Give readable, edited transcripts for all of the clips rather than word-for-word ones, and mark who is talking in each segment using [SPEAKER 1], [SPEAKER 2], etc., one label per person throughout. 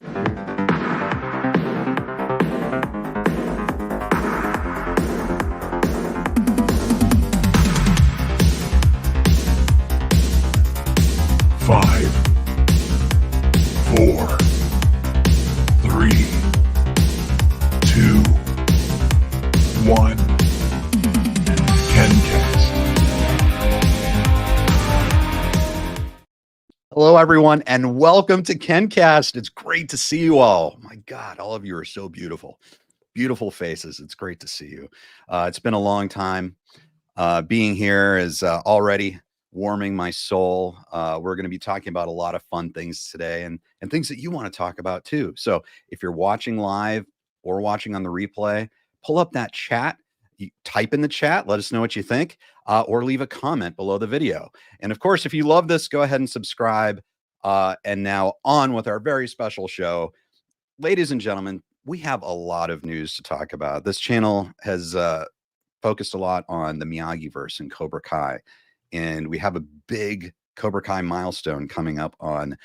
[SPEAKER 1] Five, 4, 3, 2, 1. KenCast.
[SPEAKER 2] Hello, everyone, and welcome to KenCast. It's great to see you all. My God, all of you are so beautiful. Beautiful faces. It's great to see you. It's been a long time. Being here is already warming my soul. We're going to be talking about a lot of fun things today and things that you want to talk about too. So if you're watching live or watching on the replay, pull up that chat. You type in the chat, let us know what you think, or leave a comment below the video. And of course, if you love this, go ahead and subscribe. And now on with our very special show. Ladies and gentlemen, we have a lot of news to talk about. This channel has focused a lot on the Miyagi-verse and Cobra Kai. And we have a big Cobra Kai milestone coming up on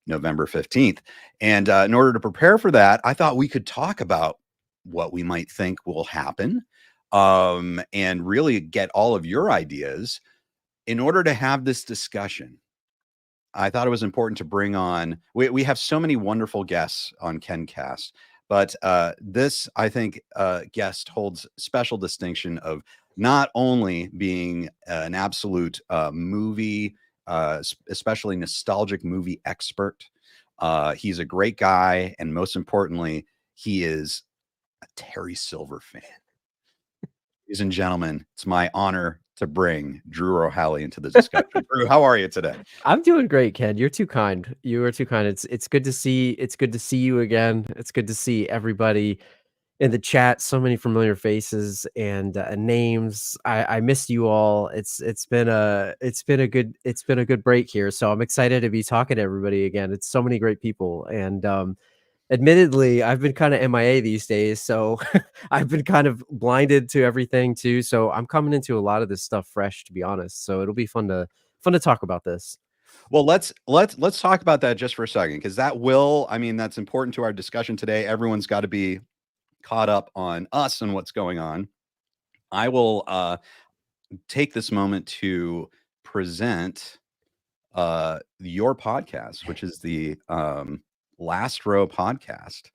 [SPEAKER 2] November 15th. And in order to prepare for that, I thought we could talk about what we might think will happen and really get all of your ideas. In order to have this discussion, I thought it was important to bring on, we have so many wonderful guests on KenCast, but this, I think, guest holds special distinction of not only being an absolute movie, especially nostalgic movie expert. He's a great guy, and most importantly, he is a Terry Silver fan. Ladies and gentlemen, it's my honor to bring Drew Rohaly into the discussion. Drew, how are you today?
[SPEAKER 3] I'm doing great, Ken. You're too kind. You are too kind. It's good to see. It's good to see you again. It's good to see everybody in the chat. So many familiar faces and names. I missed you all. It's been a good break here. So I'm excited to be talking to everybody again. It's so many great people, and admittedly, I've been kind of MIA these days, so I've been kind of blinded to everything too. So I'm coming into a lot of this stuff fresh, to be honest. So it'll be fun to talk about this.
[SPEAKER 2] Well, let's talk about that just for a second, because that's important to our discussion today. Everyone's got to be caught up on us and what's going on. I will take this moment to present your podcast, which is the Last Row podcast,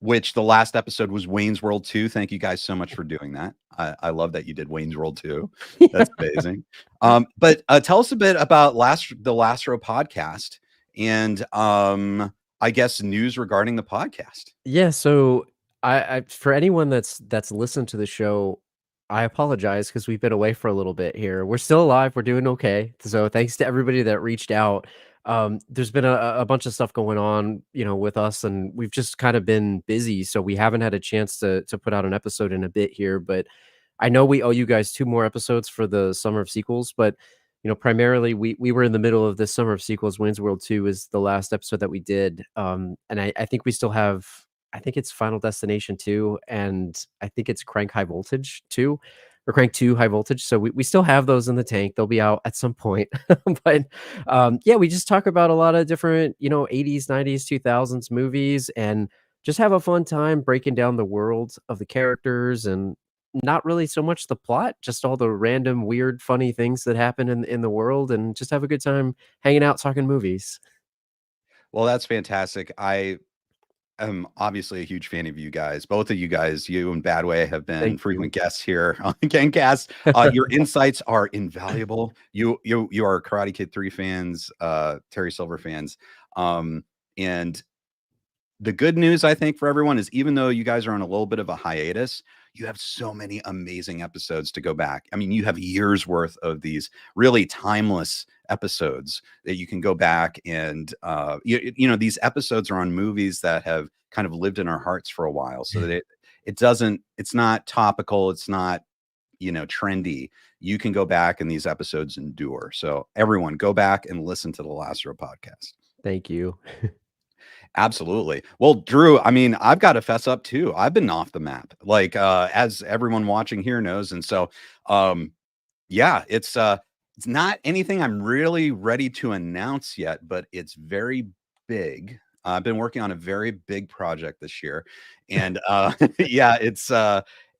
[SPEAKER 2] which the last episode was Wayne's World 2. Thank you guys so much for doing that. I love that you did Wayne's World 2. That's amazing. But tell us a bit about the Last Row podcast and I guess news regarding the podcast.
[SPEAKER 3] Yeah, so I for anyone that's listened to the show, I apologize because we've been away for a little bit here. We're still alive. We're doing okay. So thanks to everybody that reached out. There's been a bunch of stuff going on, with us, and we've just kind of been busy. So we haven't had a chance to put out an episode in a bit here, but I know we owe you guys 2 more episodes for the Summer of Sequels, but primarily we were in the middle of this Summer of Sequels. Wayne's World 2 is the last episode that we did. And I think we still have, I think it's Final Destination 2, and I think it's Crank High Voltage 2 or Crank 2 High Voltage. So we still have those in the tank. They'll be out at some point. But yeah, we just talk about a lot of different, 80s, 90s, 2000s movies, and just have a fun time breaking down the world of the characters, and not really so much the plot, just all the random, weird, funny things that happen in the world, and just have a good time hanging out, talking movies.
[SPEAKER 2] Well, that's fantastic. I'm obviously a huge fan of you guys. Both of you guys, you and Badway, have been frequent guests here on KenCast. Your insights are invaluable. You are Karate Kid 3 fans, Terry Silver fans. And the good news, I think, for everyone is, even though you guys are on a little bit of a hiatus, you have so many amazing episodes to go back. I mean, you have years worth of these really timeless episodes that you can go back and, these episodes are on movies that have kind of lived in our hearts for a while, so that it's not topical. It's not, trendy. You can go back and these episodes endure. So everyone, go back and listen to the Last Row podcast.
[SPEAKER 3] Thank you.
[SPEAKER 2] Absolutely. Well, Drew, I've got to fess up too. I've been off the map, like as everyone watching here knows. And so, yeah, it's not anything I'm really ready to announce yet, but it's very big. I've been working on a very big project this year, and yeah, it's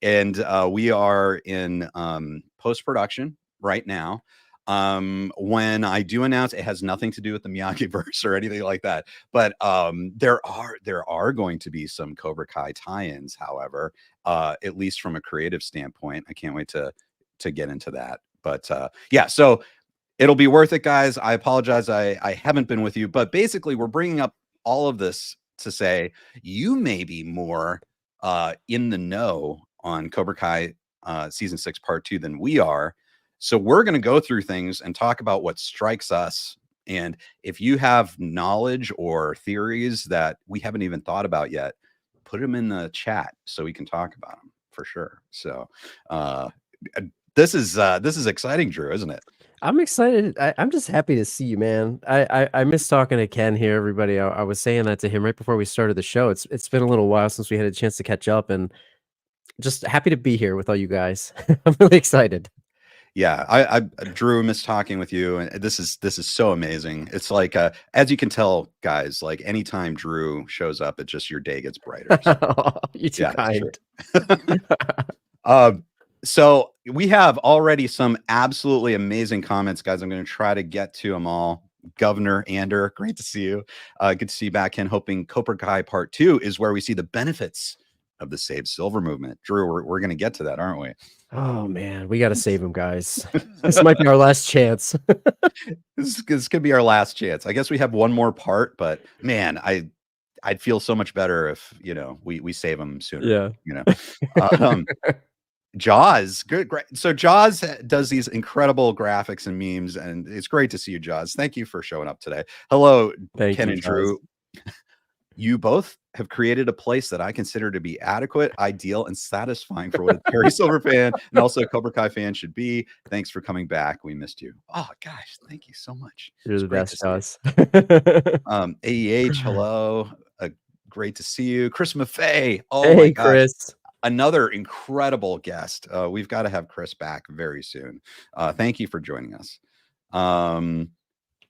[SPEAKER 2] and we are in post production right now. When I do announce, it has nothing to do with the Miyagi verse or anything like that. But there are going to be some Cobra Kai tie-ins, however, at least from a creative standpoint. I can't wait to get into that. But yeah, so it'll be worth it, guys. I apologize. I haven't been with you, but basically we're bringing up all of this to say you may be more in the know on Cobra Kai season 6 part 2 than we are. So we're going to go through things and talk about what strikes us. And if you have knowledge or theories that we haven't even thought about yet, put them in the chat so we can talk about them for sure. So this is exciting, Drew, isn't it?
[SPEAKER 3] I'm excited. I'm just happy to see you, man. I miss talking to Ken here, everybody. I was saying that to him right before we started the show. It's been a little while since we had a chance to catch up, and just happy to be here with all you guys. I'm really excited.
[SPEAKER 2] Yeah, I Drew, miss talking with you, and this is so amazing. It's like as you can tell, guys, like anytime Drew shows up, it just your day gets brighter. So,
[SPEAKER 3] You're too
[SPEAKER 2] yeah, it's
[SPEAKER 3] kind.
[SPEAKER 2] true. So we have already some absolutely amazing comments, guys. I'm going to try to get to them all. Governor Ander, great to see you. Good to see you back, Ken. Hoping Cobra Kai Part 2 is where we see the benefits of the Save Silver movement. Drew, we're going to get to that, aren't we?
[SPEAKER 3] Oh man, we got to save him, guys. This might be our last chance.
[SPEAKER 2] This could be our last chance. I guess we have one more part, but man, I'd feel so much better if we save him sooner.
[SPEAKER 3] Yeah.
[SPEAKER 2] Jaws, good, great. So Jaws does these incredible graphics and memes, and it's great to see you, Jaws. Thank you for showing up today. Hello,
[SPEAKER 3] Thank
[SPEAKER 2] Ken
[SPEAKER 3] you,
[SPEAKER 2] and Drew. You both have created a place that I consider to be adequate, ideal, and satisfying for what a Terry Silver fan and also a Cobra Kai fan should be. Thanks for coming back. We missed you. Oh gosh, thank you so much.
[SPEAKER 3] You're the
[SPEAKER 2] Great to
[SPEAKER 3] best,
[SPEAKER 2] see you.
[SPEAKER 3] Jaws.
[SPEAKER 2] AEH, hello. Great to see you. Chris Maffei. Oh
[SPEAKER 3] Hey,
[SPEAKER 2] my gosh.
[SPEAKER 3] Chris.
[SPEAKER 2] Another incredible guest. We've got to have Chris back very soon. Thank you for joining us.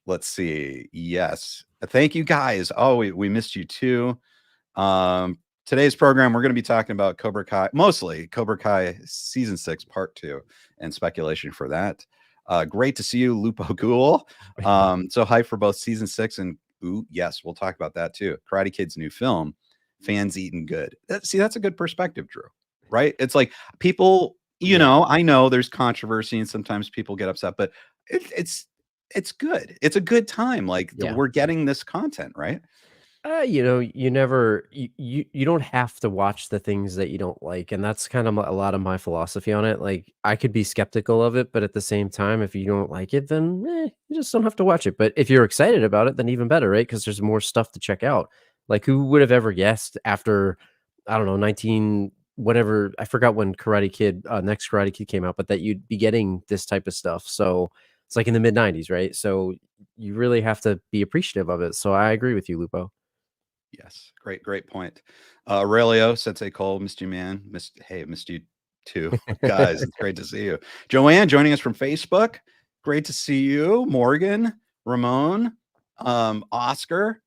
[SPEAKER 2] Let's see. Yes. Thank you, guys. Oh, we missed you too. Today's program, we're going to be talking about Cobra Kai, mostly Cobra Kai season 6, part 2, and speculation for that. Great to see you, Lupo Ghoul. So hyped for both season 6 and yes, we'll talk about that too. Karate Kid's new film, fans eating good. See, that's a good perspective, Drew. Right? It's like people, I know there's controversy and sometimes people get upset, but it's good. It's a good time. Like we're getting this content, right?
[SPEAKER 3] You don't have to watch the things that you don't like, and that's kind of a lot of my philosophy on it. Like, I could be skeptical of it, but at the same time, if you don't like it, then you just don't have to watch it. But if you're excited about it, then even better, right? Because there's more stuff to check out. Like, who would have ever guessed after, I don't know, 19 whatever, I forgot when Karate Kid, next Karate Kid came out, but that you'd be getting this type of stuff. So it's like in the mid 90s, right? So you really have to be appreciative of it. So I agree with you, Lupo.
[SPEAKER 2] Yes, great point. Aurelio, Sensei Cole, missed you, man. Missed you too. Guys, it's great to see you. Joanne joining us from Facebook. Great to see you. Morgan, Ramon, Oscar,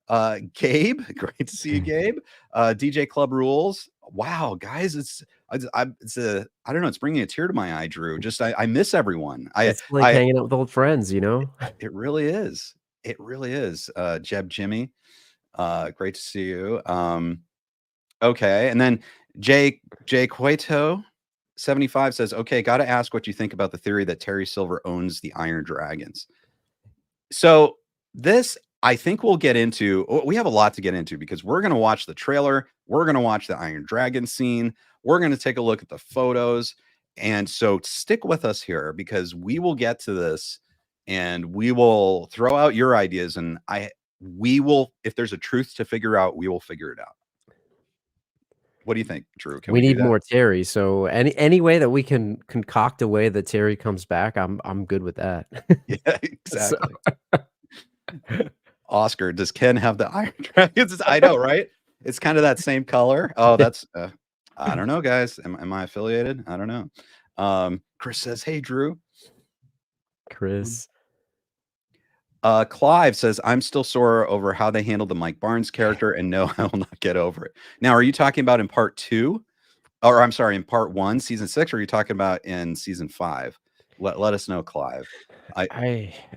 [SPEAKER 2] Gabe. Great to see you, Gabe. DJ Club Rules. Wow, guys, it's I don't know, it's bringing a tear to my eye, Drew. Just I miss everyone.
[SPEAKER 3] It's like hanging out with old friends,
[SPEAKER 2] It really is. It really is. Jeb Jimmy. Great to see you. Okay, and then Jay Cueto 75 says, okay, got to ask what you think about the theory that Terry Silver owns the Iron Dragons. So this, I think we'll get into. We have a lot to get into because we're going to watch the trailer. We're going to watch the Iron Dragon scene. We're going to take a look at the photos. And so stick with us here because we will get to this and we will throw out your ideas. And we will, if there's a truth to figure out, we will figure it out. What do you think, Drew? Can we
[SPEAKER 3] need more Terry. So any way that we can concoct a way that Terry comes back, I'm good with that.
[SPEAKER 2] Yeah, exactly. Oscar, does Ken have the Iron Dragons? I know, right? It's kind of that same color. Oh, that's I don't know, guys. Am I affiliated? I don't know. Chris says, hey, Drew.
[SPEAKER 3] Chris.
[SPEAKER 2] Clive says, I'm still sore over how they handled the Mike Barnes character, and no, I will not get over it. Now, are you talking about in part 2? Or I'm sorry, in part 1, season 6, or are you talking about in season 5? Let us know, Clive.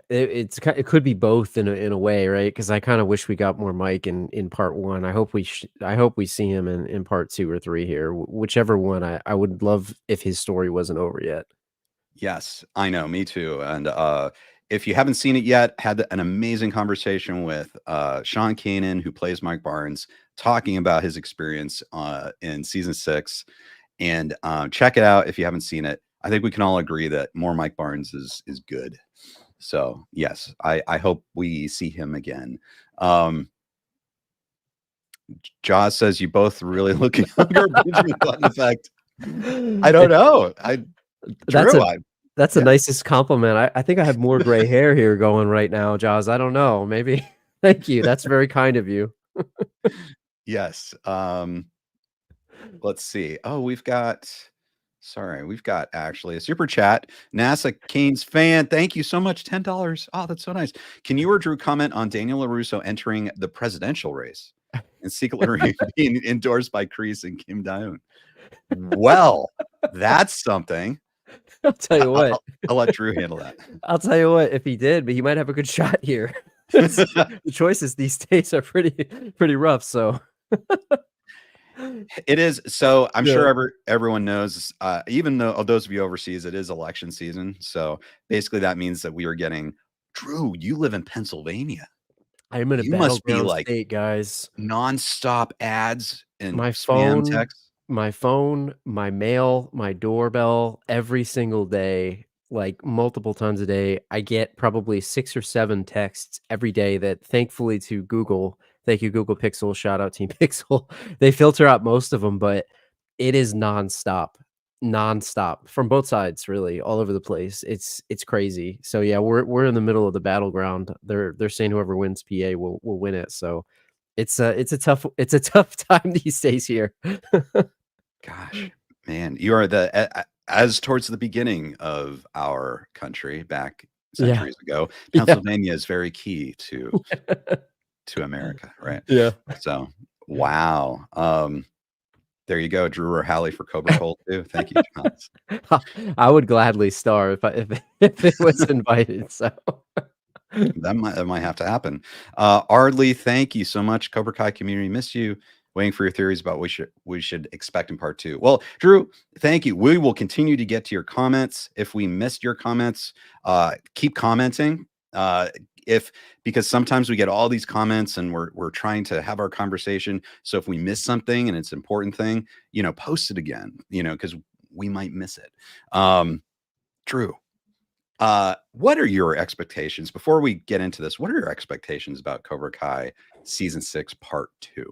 [SPEAKER 3] It could be both in a way, right? Because I kind of wish we got more Mike in part 1. I hope we see him in part 2 or 3 here. Whichever one, I would love if his story wasn't over yet.
[SPEAKER 2] Yes, I know, me too. And if you haven't seen it yet, had an amazing conversation with Sean Kanan, who plays Mike Barnes, talking about his experience in season 6. And check it out if you haven't seen it. I think we can all agree that more Mike Barnes is good. So yes, I hope we see him again. Jaws says you both really look younger. Benjamin Button effect. I don't know.
[SPEAKER 3] That's the nicest compliment. I think I have more gray hair here going right now, Jaws. I don't know. Maybe. Thank you. That's very kind of you.
[SPEAKER 2] Yes. Let's see. Oh, we've got actually a super chat. NASA Canes fan. Thank you so much. $10. Oh, that's so nice. Can you or Drew comment on Daniel LaRusso entering the presidential race and secretly being endorsed by Kreese and Kim Daeun? Well, that's something.
[SPEAKER 3] I'll tell you what.
[SPEAKER 2] I'll let Drew handle that.
[SPEAKER 3] I'll tell you what, if he did, but he might have a good shot here. The choices these days are pretty rough, so
[SPEAKER 2] it is. So I'm
[SPEAKER 3] Yeah.
[SPEAKER 2] sure everyone knows, even though those of you overseas, it is election season. So basically that means that we are getting, Drew, you live in Pennsylvania.
[SPEAKER 3] I'm in a
[SPEAKER 2] You must be
[SPEAKER 3] battleground
[SPEAKER 2] like
[SPEAKER 3] state, guys.
[SPEAKER 2] nonstop ads and
[SPEAKER 3] My
[SPEAKER 2] spam
[SPEAKER 3] phone,
[SPEAKER 2] texts.
[SPEAKER 3] my mail, my doorbell, every single day, like multiple times a day, I get probably 6 or 7 texts every day that thankfully to Google, thank you, Google Pixel, shout out Team Pixel, they filter out most of them, but it is nonstop from both sides, really, all over the place. It's crazy. So yeah, we're in the middle of the battleground. They're saying whoever wins PA will win it. So it's a tough time these days here.
[SPEAKER 2] Gosh, man, you are as towards the beginning of our country back
[SPEAKER 3] Yeah.
[SPEAKER 2] centuries ago,
[SPEAKER 3] Yeah.
[SPEAKER 2] Pennsylvania is very key to America, right?
[SPEAKER 3] Yeah.
[SPEAKER 2] So, wow. There you go, Drew or Hallie for Cobra Cole too. Thank you, John.
[SPEAKER 3] I would gladly star if it was invited. So
[SPEAKER 2] That might have to happen. Ardley, thank you so much. Cobra Kai community, miss you. Waiting for your theories about what we should expect in part 2. Well, Drew, thank you. We will continue to get to your comments. If we missed your comments, keep commenting. Because sometimes we get all these comments and we're trying to have our conversation. So if we miss something and it's an important thing, post it again, because we might miss it. Drew, what are your expectations before we get into this? What are your expectations about Cobra Kai season 6 part 2?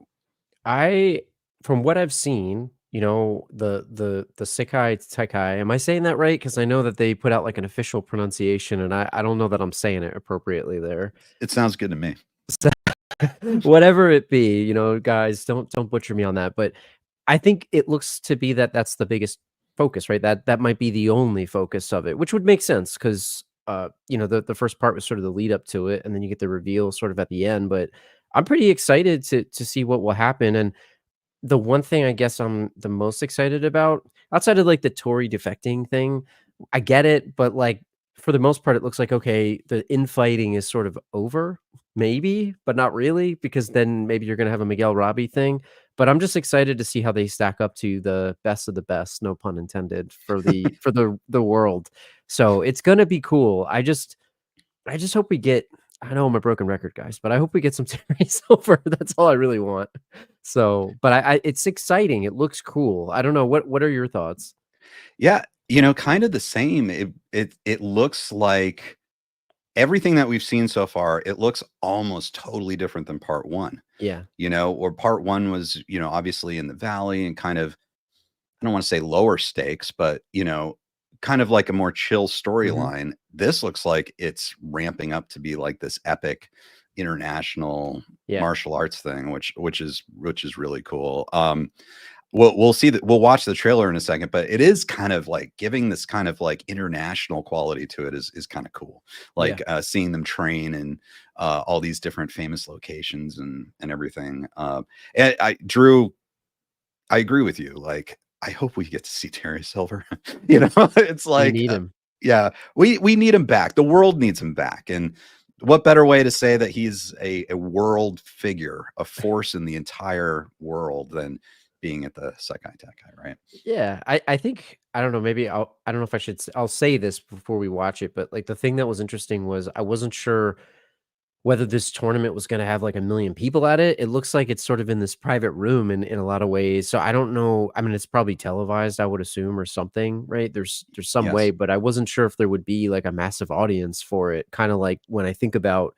[SPEAKER 3] From what I've seen, the Sekai Taikai, am I saying that right? Because I know that they put out like an official pronunciation, and I don't know that I'm saying it appropriately there.
[SPEAKER 2] It sounds good to me.
[SPEAKER 3] Whatever it be, guys, don't butcher me on that. But I think it looks to be that's the biggest focus, right? That might be the only focus of it, which would make sense because the first part was sort of the lead up to it, and then you get the reveal sort of at the end. But I'm pretty excited to see what will happen. And the one thing I guess I'm the most excited about, outside of like the Tory defecting thing, I get it, but like for the most part, it looks like okay, the infighting is sort of over, maybe, but not really, because then maybe you're gonna have a Miguel Robbie thing. But I'm just excited to see how they stack up to the best of the best, no pun intended, for the world. So it's gonna be cool. I just hope we get. I know I'm a broken record, guys, but I hope we get some series over. That's all I really want. So, but it's exciting. It looks cool. I don't know what are your thoughts?
[SPEAKER 2] Yeah, kind of the same. It looks like everything that we've seen so far, it looks almost totally different than part 1.
[SPEAKER 3] Yeah.
[SPEAKER 2] Or part 1 was, obviously in the valley and kind of, I don't want to say lower stakes, but, kind of like a more chill storyline. This looks like it's ramping up to be like this epic international martial arts thing, which is really cool. we'll see that. We'll watch the trailer in a second, but it is kind of like giving this kind of like international quality to it is kind of cool. Like seeing them train in all these different famous locations and everything. And Drew, I agree with you. Like, I hope we get to see Terry Silver. It's
[SPEAKER 3] We
[SPEAKER 2] like,
[SPEAKER 3] need him.
[SPEAKER 2] yeah, we need him back. The world needs him back. And what better way to say that he's a world figure, a force in the entire world than being at the Sekai Taikai, right?
[SPEAKER 3] Yeah, I think I don't know, maybe I don't know if I'll say this before we watch it, but like the thing that was interesting was I wasn't sure whether this tournament was gonna have like 1,000,000 people at it. It looks like it's sort of in this private room in a lot of ways. So I don't know. I mean, it's probably televised, I would assume, or something, right? There's some way,
[SPEAKER 2] Yes.
[SPEAKER 3] but I wasn't sure if there would be like a massive audience for it. Kind of like when I think about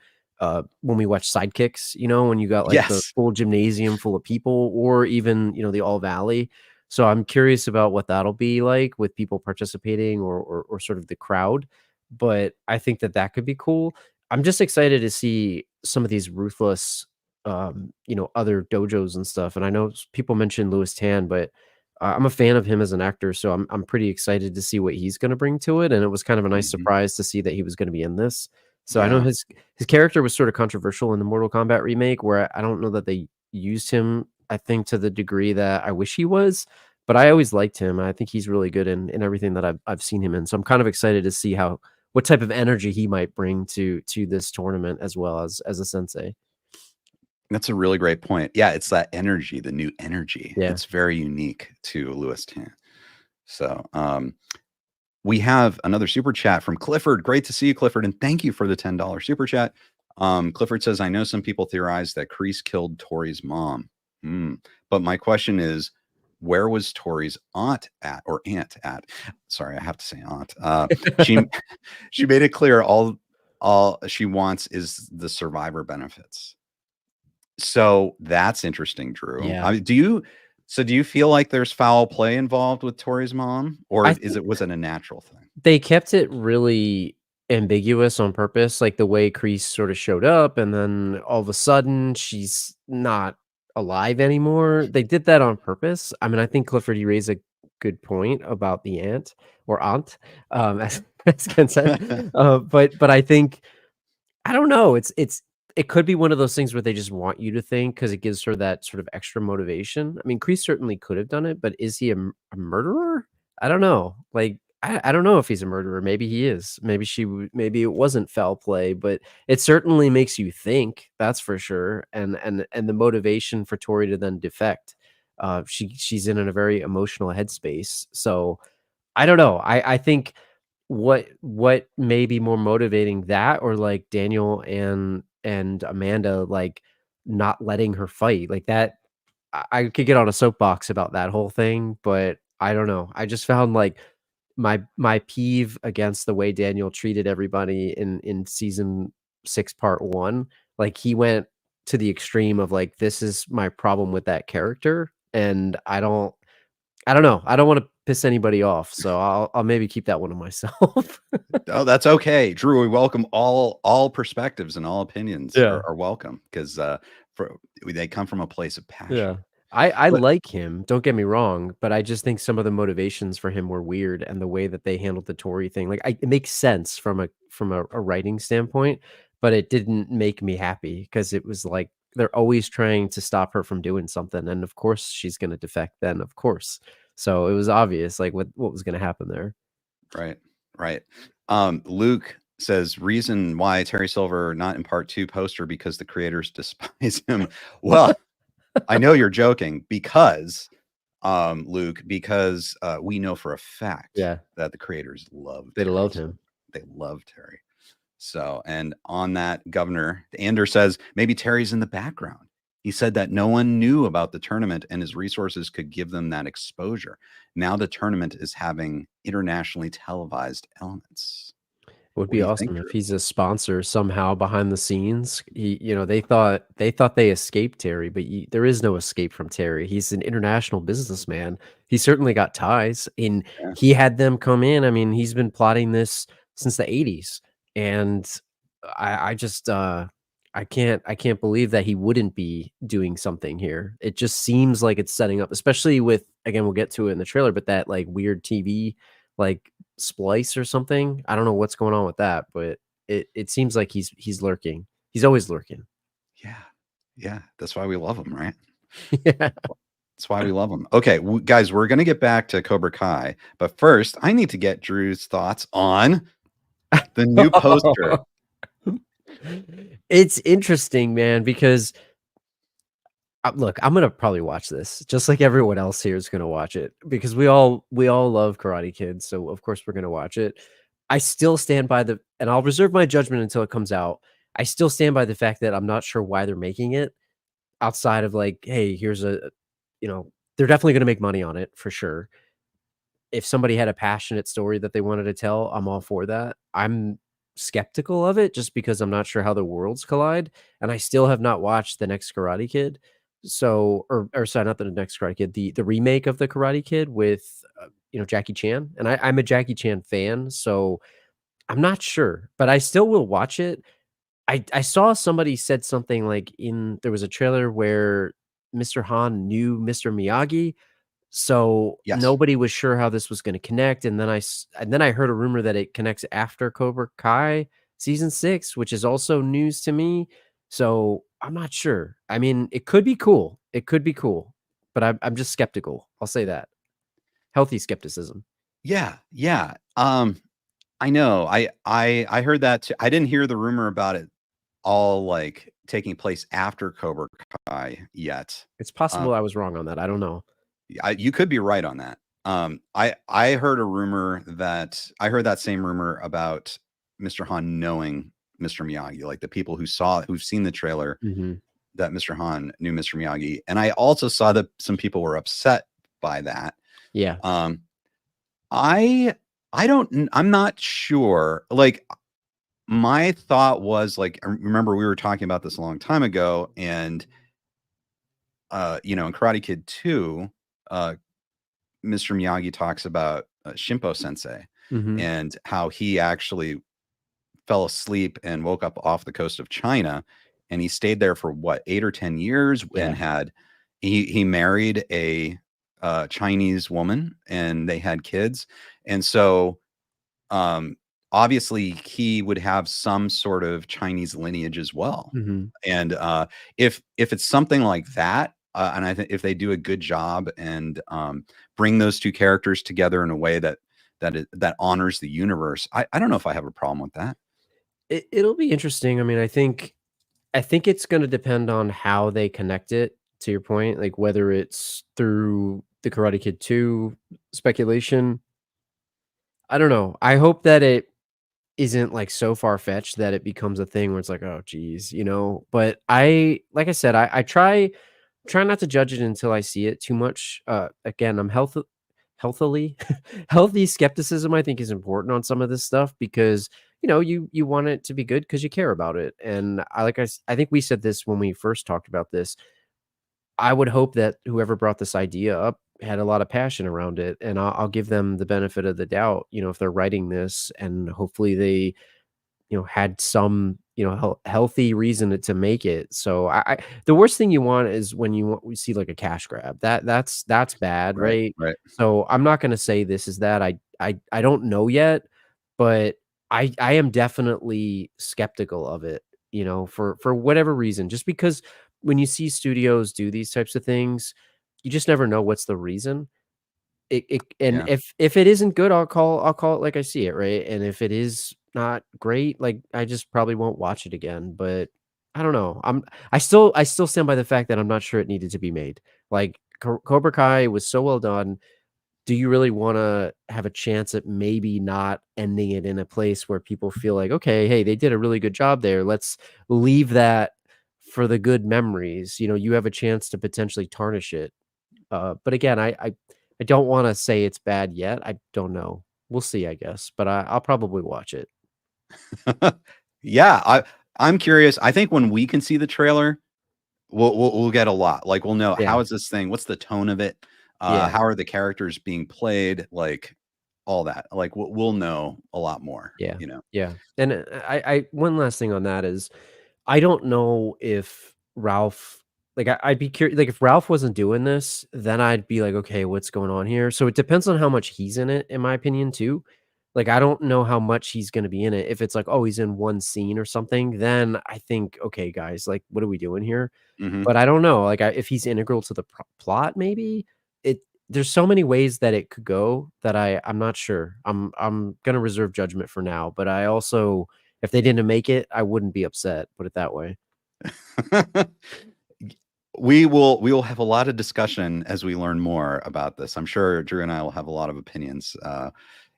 [SPEAKER 3] when we watch Sidekicks, when you got like the
[SPEAKER 2] Yes.
[SPEAKER 3] full gymnasium full of people, or even the All Valley. So I'm curious about what that'll be like with people participating or sort of the crowd. But I think that could be cool. I'm just excited to see some of these ruthless, other dojos and stuff. And I know people mentioned Louis Tan, but I'm a fan of him as an actor, so I'm pretty excited to see what he's going to bring to it. And it was kind of a nice
[SPEAKER 2] Mhm.
[SPEAKER 3] surprise to see that he was going to be in this. So I know
[SPEAKER 2] Yeah.
[SPEAKER 3] his character was sort of controversial in the Mortal Kombat remake, where I don't know that they used him, I think, to the degree that I wish he was. But I always liked him. I think he's really good in everything that I've seen him in. So I'm kind of excited to see what type of energy he might bring to this tournament as well as a sensei.
[SPEAKER 2] That's a really great point. Yeah, it's that energy, the new energy.
[SPEAKER 3] Yeah.
[SPEAKER 2] It's very unique to Louis Tan. So, we have another super chat from Clifford. Great to see you, Clifford, and thank you for the $10 super chat. Clifford says, I know some people theorize that Kreese killed Tori's mom. But my question is, where was Tori's aunt at, or aunt at? Sorry, I have to say aunt. She she made it clear all she wants is the survivor benefits. So that's interesting, Drew.
[SPEAKER 3] Yeah.
[SPEAKER 2] Do you feel like there's foul play involved with Tori's mom, or
[SPEAKER 3] I think
[SPEAKER 2] was it a natural thing?
[SPEAKER 3] they kept it really ambiguous on purpose, like the way Kreese sort of showed up, and then all of a sudden she's not alive anymore. They did that on purpose. I mean, I think Clifford, you raised a good point about the aunt, as Ken said. But I think I don't know. It could be one of those things where they just want you to think because it gives her that sort of extra motivation. I mean, Kreese certainly could have done it, but is he a murderer? I don't know. Like, I don't know if he's a murderer. Maybe he is. Maybe it wasn't foul play, but it certainly makes you think. That's for sure. And the motivation for Tori to then defect. She's in a very emotional headspace. So I don't know. I think what may be more motivating, that or like Daniel and Amanda like not letting her fight like that. I could get on a soapbox about that whole thing, but I don't know. I just found like my peeve against the way Daniel treated everybody in season 6 part 1. Like he went to the extreme of like, this is my problem with that character, and I don't know. I don't wanna piss anybody off, so I'll maybe keep that one to myself.
[SPEAKER 2] Oh, that's okay, Drew. We welcome all perspectives and all opinions
[SPEAKER 3] Yeah.
[SPEAKER 2] are welcome because they come from a place of
[SPEAKER 3] Yeah.
[SPEAKER 2] passion.
[SPEAKER 3] I
[SPEAKER 2] But
[SPEAKER 3] like him, don't get me wrong, but I just think some of the motivations for him were weird, and the way that they handled the Tory thing, like, it makes sense from a writing standpoint, but it didn't make me happy because it was like, they're always trying to stop her from doing something, and of course, she's gonna defect then, of course. So, it was obvious, like, what was gonna happen there.
[SPEAKER 2] right, right. Luke says reason why Terry Silver not in part 2 poster because the creators despise him. Well, I know you're joking because Luke, because we know for a fact
[SPEAKER 3] Yeah,
[SPEAKER 2] that the creators love
[SPEAKER 3] they
[SPEAKER 2] Terry.
[SPEAKER 3] love him.
[SPEAKER 2] They love Terry. So, and on that, Governor Ander says maybe Terry's in the background. He said that no one knew about the tournament and his resources could give them that exposure. Now the tournament is having internationally televised elements.
[SPEAKER 3] Would
[SPEAKER 2] What do
[SPEAKER 3] be
[SPEAKER 2] you think,
[SPEAKER 3] awesome if
[SPEAKER 2] Drew?
[SPEAKER 3] he's a sponsor somehow behind the scenes. They thought they escaped Terry, but there is no escape from Terry. He's an international businessman. He certainly got ties, and
[SPEAKER 2] Yeah.
[SPEAKER 3] he had them come in. I mean, he's been plotting this since the 80s, and I just I can't believe that he wouldn't be doing something here. It just seems like it's setting up, especially with, again, we'll get to it in the trailer, but that like weird TV like splice or something. I don't know what's going on with that, but it seems like he's lurking. He's always lurking.
[SPEAKER 2] Yeah. Yeah. That's why we love him, right?
[SPEAKER 3] Yeah.
[SPEAKER 2] That's why we love him. Okay, guys, we're going to get back to Cobra Kai, but first, I need to get Drew's thoughts on the new poster.
[SPEAKER 3] It's interesting, man, because look, I'm gonna probably watch this just like everyone else here is gonna watch it because we all love Karate Kid, so of course we're gonna watch it. I still stand by and I'll reserve my judgment until it comes out. I still stand by the fact that I'm not sure why they're making it outside of like, hey, here's they're definitely gonna make money on it for sure. If somebody had a passionate story that they wanted to tell, I'm all for that. I'm skeptical of it just because I'm not sure how the worlds collide, and I still have not watched the next Karate Kid. So, or sorry, not the next Karate Kid, the remake of the Karate Kid with Jackie Chan, and I'm a Jackie Chan fan, so I'm not sure, but I still will watch it. I saw somebody said something like there was a trailer where Mr. Han knew Mr. Miyagi, so
[SPEAKER 2] Yes.
[SPEAKER 3] nobody was sure how this was gonna connect, and then I heard a rumor that it connects after Cobra Kai season 6, which is also news to me. So I'm not sure. I mean, it could be cool. It could be cool, but I'm just skeptical. I'll say that. Healthy skepticism.
[SPEAKER 2] Yeah, yeah. I know. I heard that too. I didn't hear the rumor about it all like taking place after Cobra Kai yet.
[SPEAKER 3] It's
[SPEAKER 2] Um,
[SPEAKER 3] possible I was wrong on that. I don't know.
[SPEAKER 2] you could be right on that. I heard a rumor that I heard that same rumor about Mr. Han knowing Mr. Miyagi, like the people who've seen the trailer,
[SPEAKER 3] Mhm.
[SPEAKER 2] that Mr. Han knew Mr. Miyagi, and I also saw that some people were upset by that.
[SPEAKER 3] Yeah.
[SPEAKER 2] Um, I don't. I'm not sure. Like my thought was like, I remember we were talking about this a long time ago, and in Karate Kid 2, Mr. Miyagi talks about Shimpo Sensei
[SPEAKER 3] Mhm.
[SPEAKER 2] and how he actually fell asleep and woke up off the coast of China, and he stayed there for what 8 or 10 years and
[SPEAKER 3] Yeah.
[SPEAKER 2] he married a Chinese woman and they had kids, and so um, obviously he would have some sort of Chinese lineage as well.
[SPEAKER 3] Mhm.
[SPEAKER 2] And if it's something like that, and I think if they do a good job and bring those two characters together in a way that honors the universe, I don't know if I have a problem with that.
[SPEAKER 3] It'll be interesting. I mean, I think it's gonna depend on how they connect it, to your point, like, whether it's through the Karate Kid 2 speculation. I don't know. I hope that it isn't, like, so far-fetched that it becomes a thing where it's like, "Oh, geez," But like I said, I try not to judge it until I see it too much. Again, I'm healthily healthy skepticism, I think, is important on some of this stuff because, you want it to be good because you care about it, and I think we said this when we first talked about this. I would hope that whoever brought this idea up had a lot of passion around it, and I'll give them the benefit of the doubt, if they're writing this, and hopefully they had some, healthy reason to make it. So the worst thing you want is when we see like a cash grab. That's bad,
[SPEAKER 2] Right,
[SPEAKER 3] right?
[SPEAKER 2] right.
[SPEAKER 3] So I'm not gonna say this is that. I don't know yet, but I am definitely skeptical of it, for whatever reason. Just because when you see studios do these types of things, you just never know what's the reason. And
[SPEAKER 2] Yeah.
[SPEAKER 3] if it isn't good, I'll call it like I see it, right? And if it is not great, like, I just probably won't watch it again, but I don't know. I still stand by the fact that I'm not sure it needed to be made. Like, Cobra Kai was so well done. Do you really wanna have a chance at maybe not ending it in a place where people feel like, "Okay, hey, they did a really good job there. Let's leave that for the good memories." You have a chance to potentially tarnish it. But again, I don't wanna say it's bad yet. I don't know. We'll see, I guess, but I'll probably watch it.
[SPEAKER 2] Yeah, I'm curious. I think when we can see the trailer, we'll get a lot. Like we'll know how
[SPEAKER 3] Yeah,
[SPEAKER 2] is this thing, what's the tone of it,
[SPEAKER 3] yeah,
[SPEAKER 2] how are the characters being played, like all that. Like we'll know a lot more.
[SPEAKER 3] yeah,
[SPEAKER 2] You know.
[SPEAKER 3] yeah. And, I one last thing on that is, I don't know if Ralph like, I'd be curious. Like, if Ralph wasn't doing this, then I'd be like, "Okay, what's going on here?" So it depends on how much he's in it, in my opinion, too. Like, I don't know how much he's gonna be in it. If it's like, "Oh, he's in one scene or something," then I think, "Okay, guys, like, what are we doing here?"
[SPEAKER 2] Mhm.
[SPEAKER 3] But I don't know, like, if he's integral to the plot, maybe? It There's so many ways that it could go that I'm not sure. I'm gonna reserve judgment for now, but I also if they didn't make it, I wouldn't be upset, put it that way.
[SPEAKER 2] We will have a lot of discussion as we learn more about this. I'm sure Drew and I will have a lot of opinions.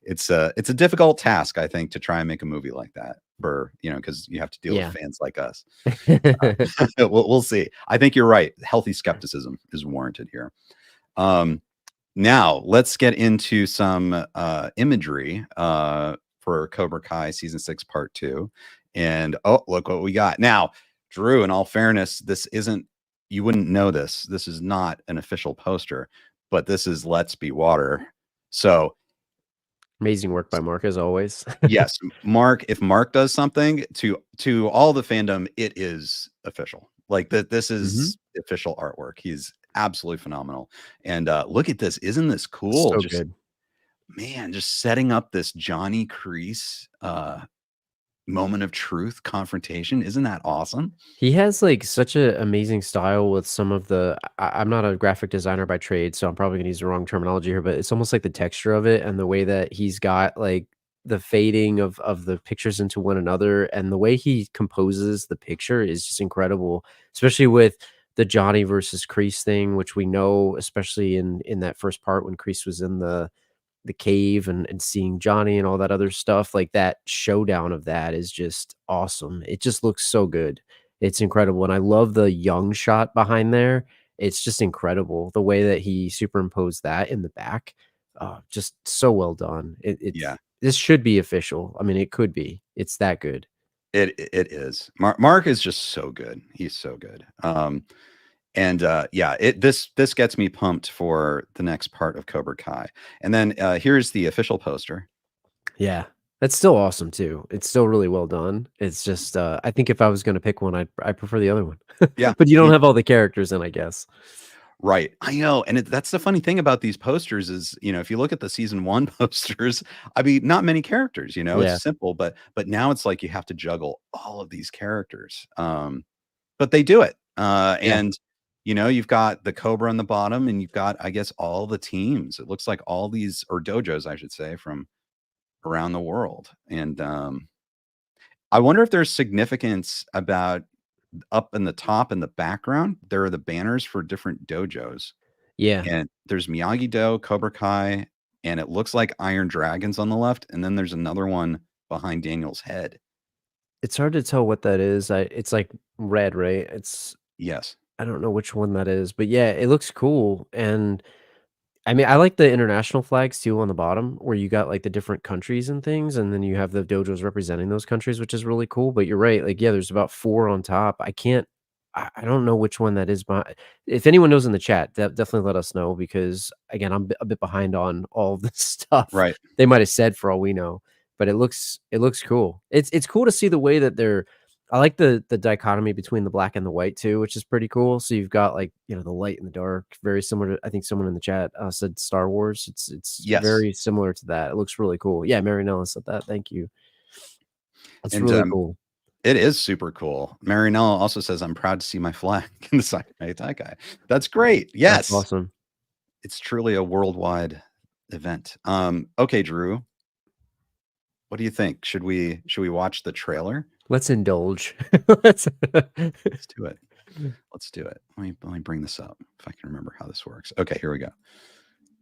[SPEAKER 2] It's a difficult task, I think, to try and make a movie like that for, because you have to deal with
[SPEAKER 3] Yeah.
[SPEAKER 2] fans like us. We'll see. I think you're right. Healthy skepticism is warranted here. Now let's get into some imagery for Cobra Kai season 6 part 2. And oh, look what we got. Now, Drew, in all fairness, this isn't, you wouldn't know this. This is not an official poster, but this is Let's Be Water. So
[SPEAKER 3] Amazing work by Mark as always.
[SPEAKER 2] yes, Mark, if Mark does something to all the fandom, it is official. Like that, this
[SPEAKER 3] Mhm.
[SPEAKER 2] is official artwork. He's absolutely phenomenal. And look at this. Isn't this cool?
[SPEAKER 3] So
[SPEAKER 2] Just
[SPEAKER 3] good.
[SPEAKER 2] man, just setting up this Johnny Crease moment of truth confrontation. Isn't that awesome?
[SPEAKER 3] He has, like, such a amazing style with some of the I'm not a graphic designer by trade, so I'm probably gonna use the wrong terminology here, but it's almost like the texture of it and the way that he's got, like, the fading of the pictures into one another, and the way he composes the picture is just incredible, especially with the Johnny versus Kreese thing, which we know, especially in that first part when Kreese was in the cave and seeing Johnny and all that other stuff, like, that showdown of that is just awesome. It just looks so good. It's incredible, and I love the young shot behind there. It's just incredible the way that he superimposed that in the back. Just so well done.
[SPEAKER 2] Yeah,
[SPEAKER 3] This should be official. I mean, it could be. It's that good.
[SPEAKER 2] it is. Mark is just so good. He's so good. And yeah, this gets me pumped for the next part of Cobra Kai. And then here's the official poster.
[SPEAKER 3] Yeah. That's still awesome too. It's still really well done. It's just, I think if I was gonna pick one, I prefer the other one.
[SPEAKER 2] Yeah,
[SPEAKER 3] But you don't
[SPEAKER 2] me
[SPEAKER 3] have all the characters in, I guess.
[SPEAKER 2] right. I know. And that's the funny thing about these posters is, if you look at the season 1 posters, I mean, not many characters,
[SPEAKER 3] Yeah.
[SPEAKER 2] it's simple, but now it's like you have to juggle all of these characters. But they do it.
[SPEAKER 3] Yeah.
[SPEAKER 2] And you've got the Cobra on the bottom and you've got, I guess, all the teams. It looks like all these or dojos, I should say, from around the world. And I wonder if there's significance about up in the top in the background, there are the banners for different dojos.
[SPEAKER 3] Yeah.
[SPEAKER 2] And there's Miyagi-Do, Cobra Kai, and it looks like Iron Dragons on the left, and then there's another one behind Daniel's head.
[SPEAKER 3] It's hard to tell what that is. It's like red, right?
[SPEAKER 2] Yes.
[SPEAKER 3] I don't know which one that is, but yeah, it looks cool. And I mean, I like the international flags too on the bottom where you got like the different countries and things, and then you have the dojos representing those countries, which is really cool. But you're right, like yeah, there's about four on top. I don't know which one that is. But if anyone knows in the chat, definitely let us know because again, I'm a bit behind on all of this stuff.
[SPEAKER 2] Right.
[SPEAKER 3] They might have said for all we know, but it looks cool. It's cool to see the way that they're. I like the dichotomy between the black and the white too, which is pretty cool. So you've got like the light and the dark, very similar to I think someone in the chat said Star Wars. It's
[SPEAKER 2] Yes.
[SPEAKER 3] very similar to that. It looks really cool. Yeah, Marinella said that. Thank you. That's
[SPEAKER 2] And
[SPEAKER 3] really cool.
[SPEAKER 2] it is super cool. Marinella also says, "I'm proud to see my flag in the Sekai Taikai." That's great.
[SPEAKER 3] That's
[SPEAKER 2] Yes.
[SPEAKER 3] awesome.
[SPEAKER 2] It's truly a worldwide event. Okay, Drew, what do you think? Should we watch the trailer?
[SPEAKER 3] Let's indulge. Let's
[SPEAKER 2] Let's do it. Let's do it. Let me bring this up if I can remember how this works. Okay, here we go.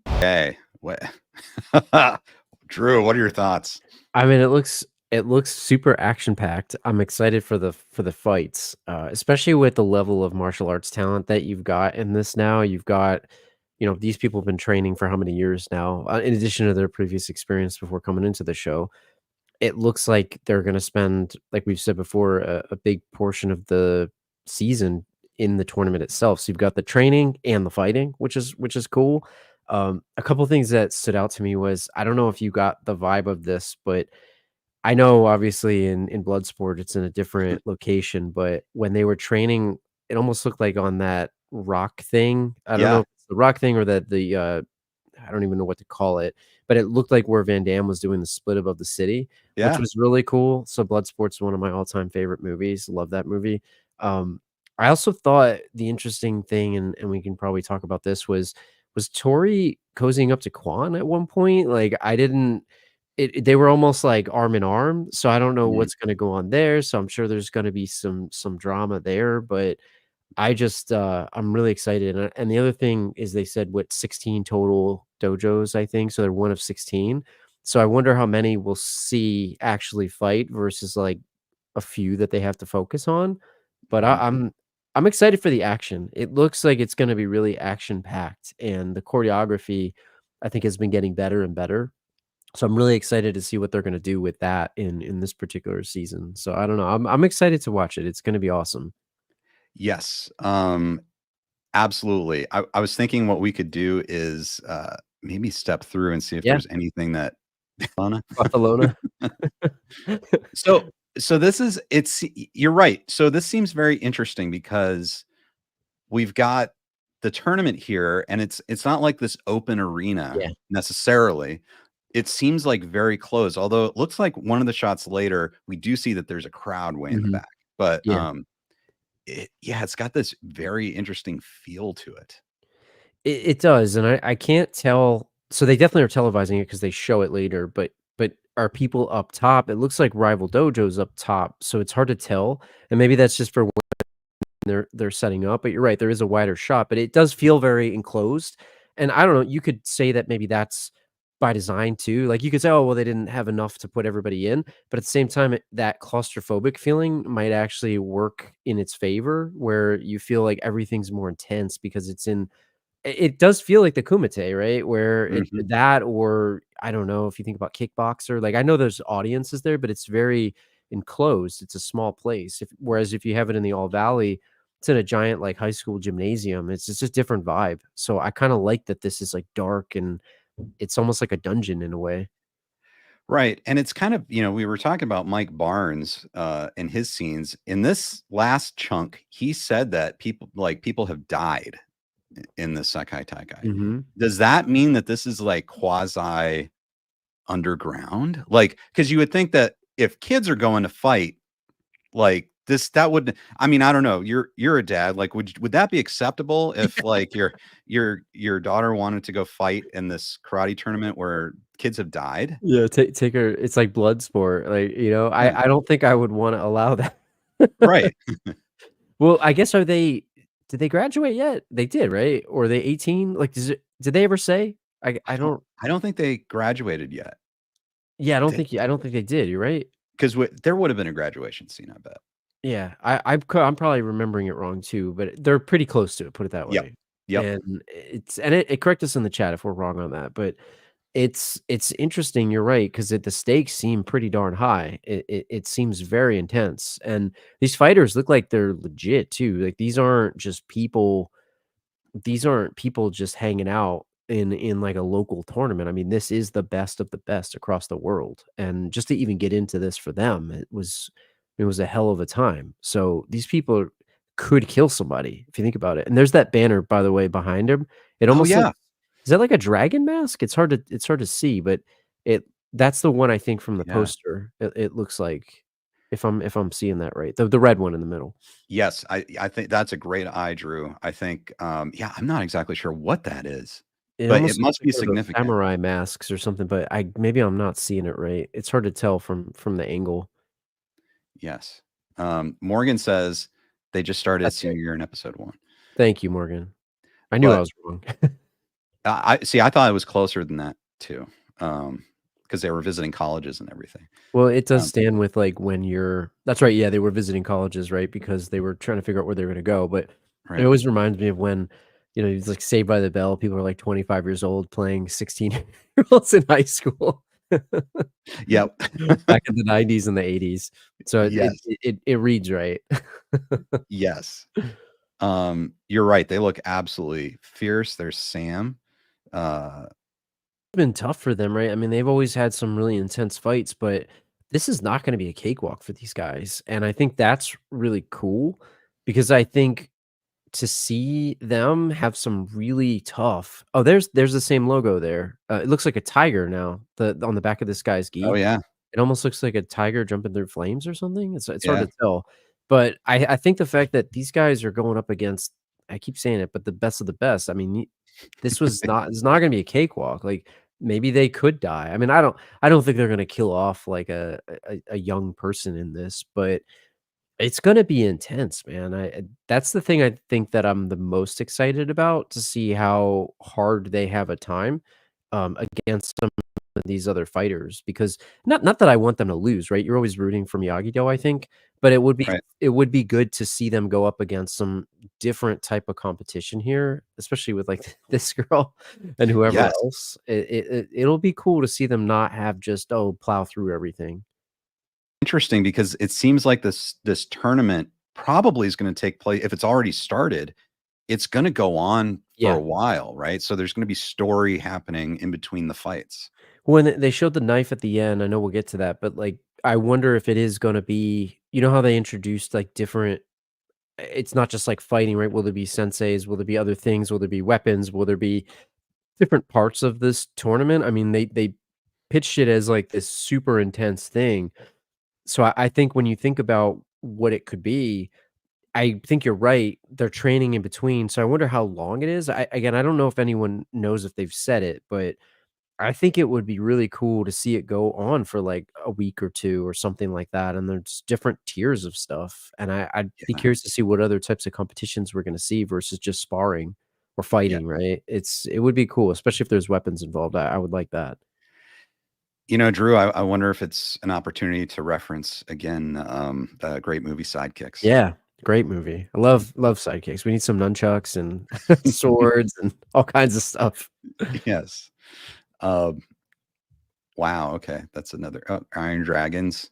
[SPEAKER 2] Okay. What Drew, what are your thoughts?
[SPEAKER 3] I mean, it looks super action packed. I'm excited for the fights, especially with the level of martial arts talent that you've got in this now. You've got, these people have been training for how many years now, in addition to their previous experience before coming into the show. It looks like they're going to spend, like we've said before, a big portion of the season in the tournament itself. So you've got the training and the fighting, which is cool. A couple things that stood out to me was I don't know if you got the vibe of this, but I know obviously in Bloodsport, it's in a different location, but when they were training, it almost looked like on that rock thing. I don't know
[SPEAKER 2] Yeah,
[SPEAKER 3] if it's the rock thing or I don't even know what to call it, but it looked like where Van Damme was doing the split above the city, which
[SPEAKER 2] yeah.
[SPEAKER 3] was really cool. So Bloodsport's one of my all-time favorite movies. Love that movie. Um, I also thought the interesting thing, and we can probably talk about this, was Tori cozying up to Quan at one point? Like, I didn't they were almost like arm in arm, so I don't know
[SPEAKER 2] Mhm.
[SPEAKER 3] what's gonna go on there, so I'm sure there's gonna be some drama there, but I just, I'm really excited, and the other thing is they said, what, 16 total dojos, I think, so they're one of 16. So I wonder how many we'll see actually fight versus, like, a few that they have to focus on, but
[SPEAKER 2] Mhm.
[SPEAKER 3] I'm excited for the action. It looks like it's gonna be really action-packed, and the choreography, I think, has been getting better and better. So I'm really excited to see what they're gonna do with that in this particular season. So I don't know. I'm excited to watch it. It's gonna be awesome.
[SPEAKER 2] Yes, absolutely. I was thinking what we could do is, maybe step through and see if
[SPEAKER 3] Yeah,
[SPEAKER 2] there's anything that Lana?
[SPEAKER 3] Barcelona.
[SPEAKER 2] So so this is it's you're right. So this seems very interesting because we've got the tournament here, and it's not like this open arena
[SPEAKER 3] Yeah.
[SPEAKER 2] necessarily. It seems like very close, although it looks like one of the shots later, we do see that there's a crowd way in the
[SPEAKER 3] Mhm.
[SPEAKER 2] back. But,
[SPEAKER 3] Yeah.
[SPEAKER 2] yeah, it's got this very interesting feel to it.
[SPEAKER 3] It does, and I can't tell, so they definitely are televising it because they show it later, but are people up top? It looks like Rival Dojo's up top, so it's hard to tell, and maybe that's just for when they're setting up, but you're right, there is a wider shot, but it does feel very enclosed, and I don't know, you could say that maybe that's by design too, like, you could say, "Oh, well, they didn't have enough to put everybody in," but at the same time, that claustrophobic feeling might actually work in its favor, where you feel like everything's more intense because it's in it does feel like the Kumite, right? Where it
[SPEAKER 2] Mhm.
[SPEAKER 3] that, or I don't know if you think about Kickboxer, like, I know there's audiences there, but it's very enclosed, it's a small place. If you have it in the All Valley, it's in a giant, like, high school gymnasium, it's just a different vibe. So I kinda like that this is, like, dark and it's almost like a dungeon in a way.
[SPEAKER 2] Right, and it's kind of we were talking about Mike Barnes, and his scenes. In this last chunk, he said that people have died in the Sekai Taikai.
[SPEAKER 3] Mhm.
[SPEAKER 2] Does that mean that this is, like, quasi underground? Like, because you would think that if kids are going to fight, like, that would I mean, I don't know, you're a dad, like, would that be acceptable if, like, your daughter wanted to go fight in this karate tournament where kids have died?
[SPEAKER 3] Yeah, take her, it's like blood sport, like,
[SPEAKER 2] Yeah,
[SPEAKER 3] I don't think I would wanna allow that.
[SPEAKER 2] right.
[SPEAKER 3] Well, I guess, did they graduate yet? They did, right? Or are they 18? Like, did they ever say? I don't,
[SPEAKER 2] I don't think they graduated yet.
[SPEAKER 3] yeah, I don't think they did, you're right.
[SPEAKER 2] Because there would have been a graduation scene, I bet.
[SPEAKER 3] Yeah, I'm probably remembering it wrong too, but they're pretty close to it, put it that
[SPEAKER 2] Yep.
[SPEAKER 3] way.
[SPEAKER 2] Yep.
[SPEAKER 3] And correct us in the chat if we're wrong on that, but it's interesting, you're right, 'cause the stakes seem pretty darn high. It seems very intense, and these fighters look like they're legit too, like, these aren't people just hanging out in like a local tournament. I mean, this is the best of the best across the world, and just to even get into this for them, it was a hell of a time. So these people could kill somebody if you think about it. And there's that banner, by the way, behind him. It
[SPEAKER 2] Oh,
[SPEAKER 3] almost looks,
[SPEAKER 2] yeah.
[SPEAKER 3] is that like a dragon mask? It's hard to see, but it that's the one I think from the
[SPEAKER 2] Yeah.
[SPEAKER 3] poster. It looks like, if I'm seeing that right, the red one in the middle.
[SPEAKER 2] Yes, I think that's a great eye, Drew. I think, yeah, I'm not exactly sure what that is,
[SPEAKER 3] It
[SPEAKER 2] but it
[SPEAKER 3] almost looks
[SPEAKER 2] must
[SPEAKER 3] like
[SPEAKER 2] be
[SPEAKER 3] one of those
[SPEAKER 2] significant.
[SPEAKER 3] samurai masks or something, but maybe I'm not seeing it right. It's hard to tell from the angle.
[SPEAKER 2] Yes. Morgan says they just started
[SPEAKER 3] That's
[SPEAKER 2] senior
[SPEAKER 3] right.
[SPEAKER 2] year in episode 1.
[SPEAKER 3] Thank you, Morgan. I knew I
[SPEAKER 2] But
[SPEAKER 3] was wrong.
[SPEAKER 2] I see, I thought it was closer than that too, because they were visiting colleges and everything.
[SPEAKER 3] Well, it does
[SPEAKER 2] Um,
[SPEAKER 3] stand with, like, when you're that's right, yeah, they were visiting colleges, right? Because they were trying to figure out where they were gonna go, but it
[SPEAKER 2] right.
[SPEAKER 3] always reminds me of when, it's like Saved by the Bell, people are, like, 25 years old playing 16-year-olds in high school.
[SPEAKER 2] Yep.
[SPEAKER 3] Back in the '90s and the '80s. So
[SPEAKER 2] Yes.
[SPEAKER 3] it reads right.
[SPEAKER 2] Yes. You're right. They look absolutely fierce. There's Sam. Uh,
[SPEAKER 3] Been tough for them, right? I mean, they've always had some really intense fights, but this is not gonna be a cakewalk for these guys, and I think that's really cool because I think to see them have some really tough there's the same logo there. It looks like a tiger now, on the back of this guy's
[SPEAKER 2] Oh
[SPEAKER 3] gi.
[SPEAKER 2] yeah,
[SPEAKER 3] It almost looks like a tiger jumping through flames or something. It's hard
[SPEAKER 2] yeah.
[SPEAKER 3] to tell, but I think the fact that these guys are going up against I keep saying it, but the best of the best. I mean, it's not gonna be a cakewalk. Like, maybe they could die. I mean, I don't think they're gonna kill off like a young person in this, but it's gonna be intense, man. That's the thing I think that I'm the most excited about to see how hard they have a time, against some of these other fighters because not that I want them to lose, right? You're always rooting for Miyagi-Do, I think, but
[SPEAKER 2] Right.
[SPEAKER 3] it would be good to see them go up against some different type of competition here, especially with, like, this girl and whoever
[SPEAKER 2] Yes.
[SPEAKER 3] else. It'll be cool to see them not have just, "Oh, plow through everything."
[SPEAKER 2] Interesting because it seems like this tournament probably is going to take place if it's already started. It's going to go on for
[SPEAKER 3] Yeah.
[SPEAKER 2] a while, right? So there's going to be story happening in between the fights.
[SPEAKER 3] When they showed the knife at the end, I know we'll get to that, but, like, I wonder if it is gonna be you know how they introduced, like, different it's not just, like, fighting, right? Will there be senseis? Will there be other things? Will there be weapons? Will there be different parts of this tournament? I mean, they pitched it as, like, this super intense thing. So I think when you think about what it could be, I think you're right. They're training in between, so I wonder how long it is. I don't know if anyone knows if they've said it, but I think it would be really cool to see it go on for, like, a week or 2 or something like that, and there's different tiers of stuff, and I'd be
[SPEAKER 2] Yeah.
[SPEAKER 3] curious to see what other types of competitions we're gonna see versus just sparring or
[SPEAKER 2] Yeah.
[SPEAKER 3] fighting, right? It would be cool, especially if there's weapons involved. I would like that.
[SPEAKER 2] Drew, I wonder if it's an opportunity to reference again the great movie Sidekicks.
[SPEAKER 3] Yeah, great movie. I love sidekicks. We need some nunchucks and swords and all kinds of stuff.
[SPEAKER 2] Yes. Um, wow. Okay, that's another Iron Dragons.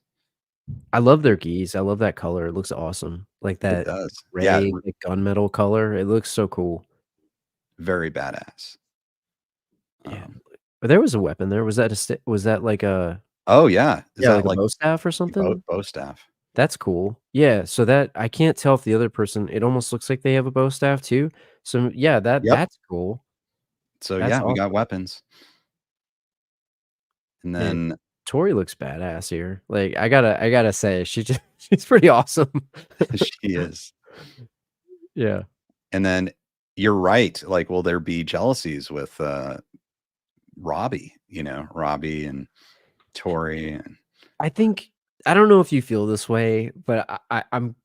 [SPEAKER 3] I love their geese. I love that color. It looks awesome. Like
[SPEAKER 2] It
[SPEAKER 3] that
[SPEAKER 2] does. Yeah,
[SPEAKER 3] gray, like, gunmetal color. It looks so cool.
[SPEAKER 2] very badass.
[SPEAKER 3] Yeah.
[SPEAKER 2] Um,
[SPEAKER 3] But there was a weapon there. Was that was that like a
[SPEAKER 2] oh yeah, is
[SPEAKER 3] yeah,
[SPEAKER 2] that
[SPEAKER 3] like a
[SPEAKER 2] like
[SPEAKER 3] bow staff or something?
[SPEAKER 2] bow staff?
[SPEAKER 3] That's cool. Yeah, so that I can't tell if the other person it almost looks like they have a bow staff too. So, yeah,
[SPEAKER 2] Yep.
[SPEAKER 3] that's cool.
[SPEAKER 2] So
[SPEAKER 3] That's
[SPEAKER 2] yeah, we got
[SPEAKER 3] awesome.
[SPEAKER 2] weapons, and
[SPEAKER 3] Man,
[SPEAKER 2] then
[SPEAKER 3] Tori looks badass here. Like, I gotta say, she's pretty awesome.
[SPEAKER 2] she is.
[SPEAKER 3] Yeah.
[SPEAKER 2] And then you're right. Like, will there be jealousies with Robbie? Robbie and Tori, and
[SPEAKER 3] I think I don't know if you feel this way, but I'm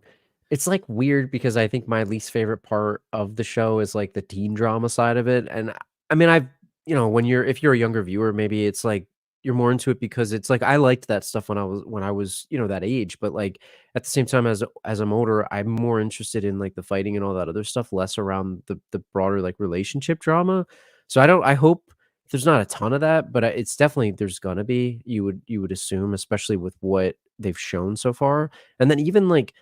[SPEAKER 3] it's, like, weird because I think my least favorite part of the show is, like, the teen drama side of it, and I mean, I've when if you're a younger viewer, maybe it's, like, you're more into it because it's, like, I liked that stuff when I was, that age, but, like, at the same time, as I'm older, I'm more interested in, like, the fighting and all that other stuff, less around the broader, like, relationship drama. So I hope there's not a ton of that, but, it's definitely there's gonna be, you would assume, especially with what they've shown so far, and then even, like,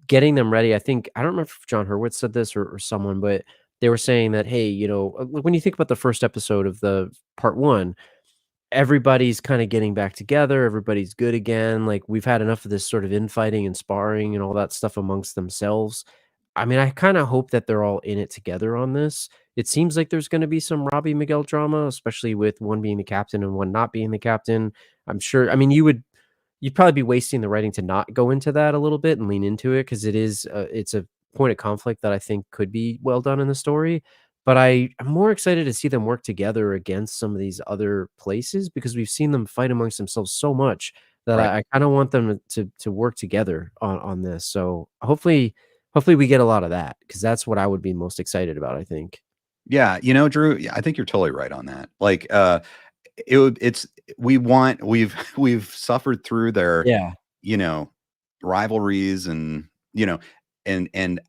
[SPEAKER 3] getting them ready, I think I don't remember if John Hurwitz said this or someone, but they were saying that, "Hey, when you think about the first episode of the part 1, everybody's kinda getting back together, everybody's good again, like, we've had enough of this sort of infighting and sparring and all that stuff amongst themselves." I mean, I kinda hope that they're all in it together on this. It seems like there's gonna be some Robbie Miguel drama, especially with one being the captain and one not being the captain. I'm sure I mean, you'd probably be wasting the writing to not go into that a little bit and lean into it because it's a point of conflict that I think could be well done in the story. But I'm more excited to see them work together against some of these other places because we've seen them fight amongst themselves so much that
[SPEAKER 2] right.
[SPEAKER 3] I kind of want them to work together on this. So hopefully we get a lot of that because that's what I would be most excited about. I think.
[SPEAKER 2] Yeah, Drew, yeah, I think you're totally right on that. Like, it's we've suffered through their,
[SPEAKER 3] Yeah.
[SPEAKER 2] you know, rivalries, and and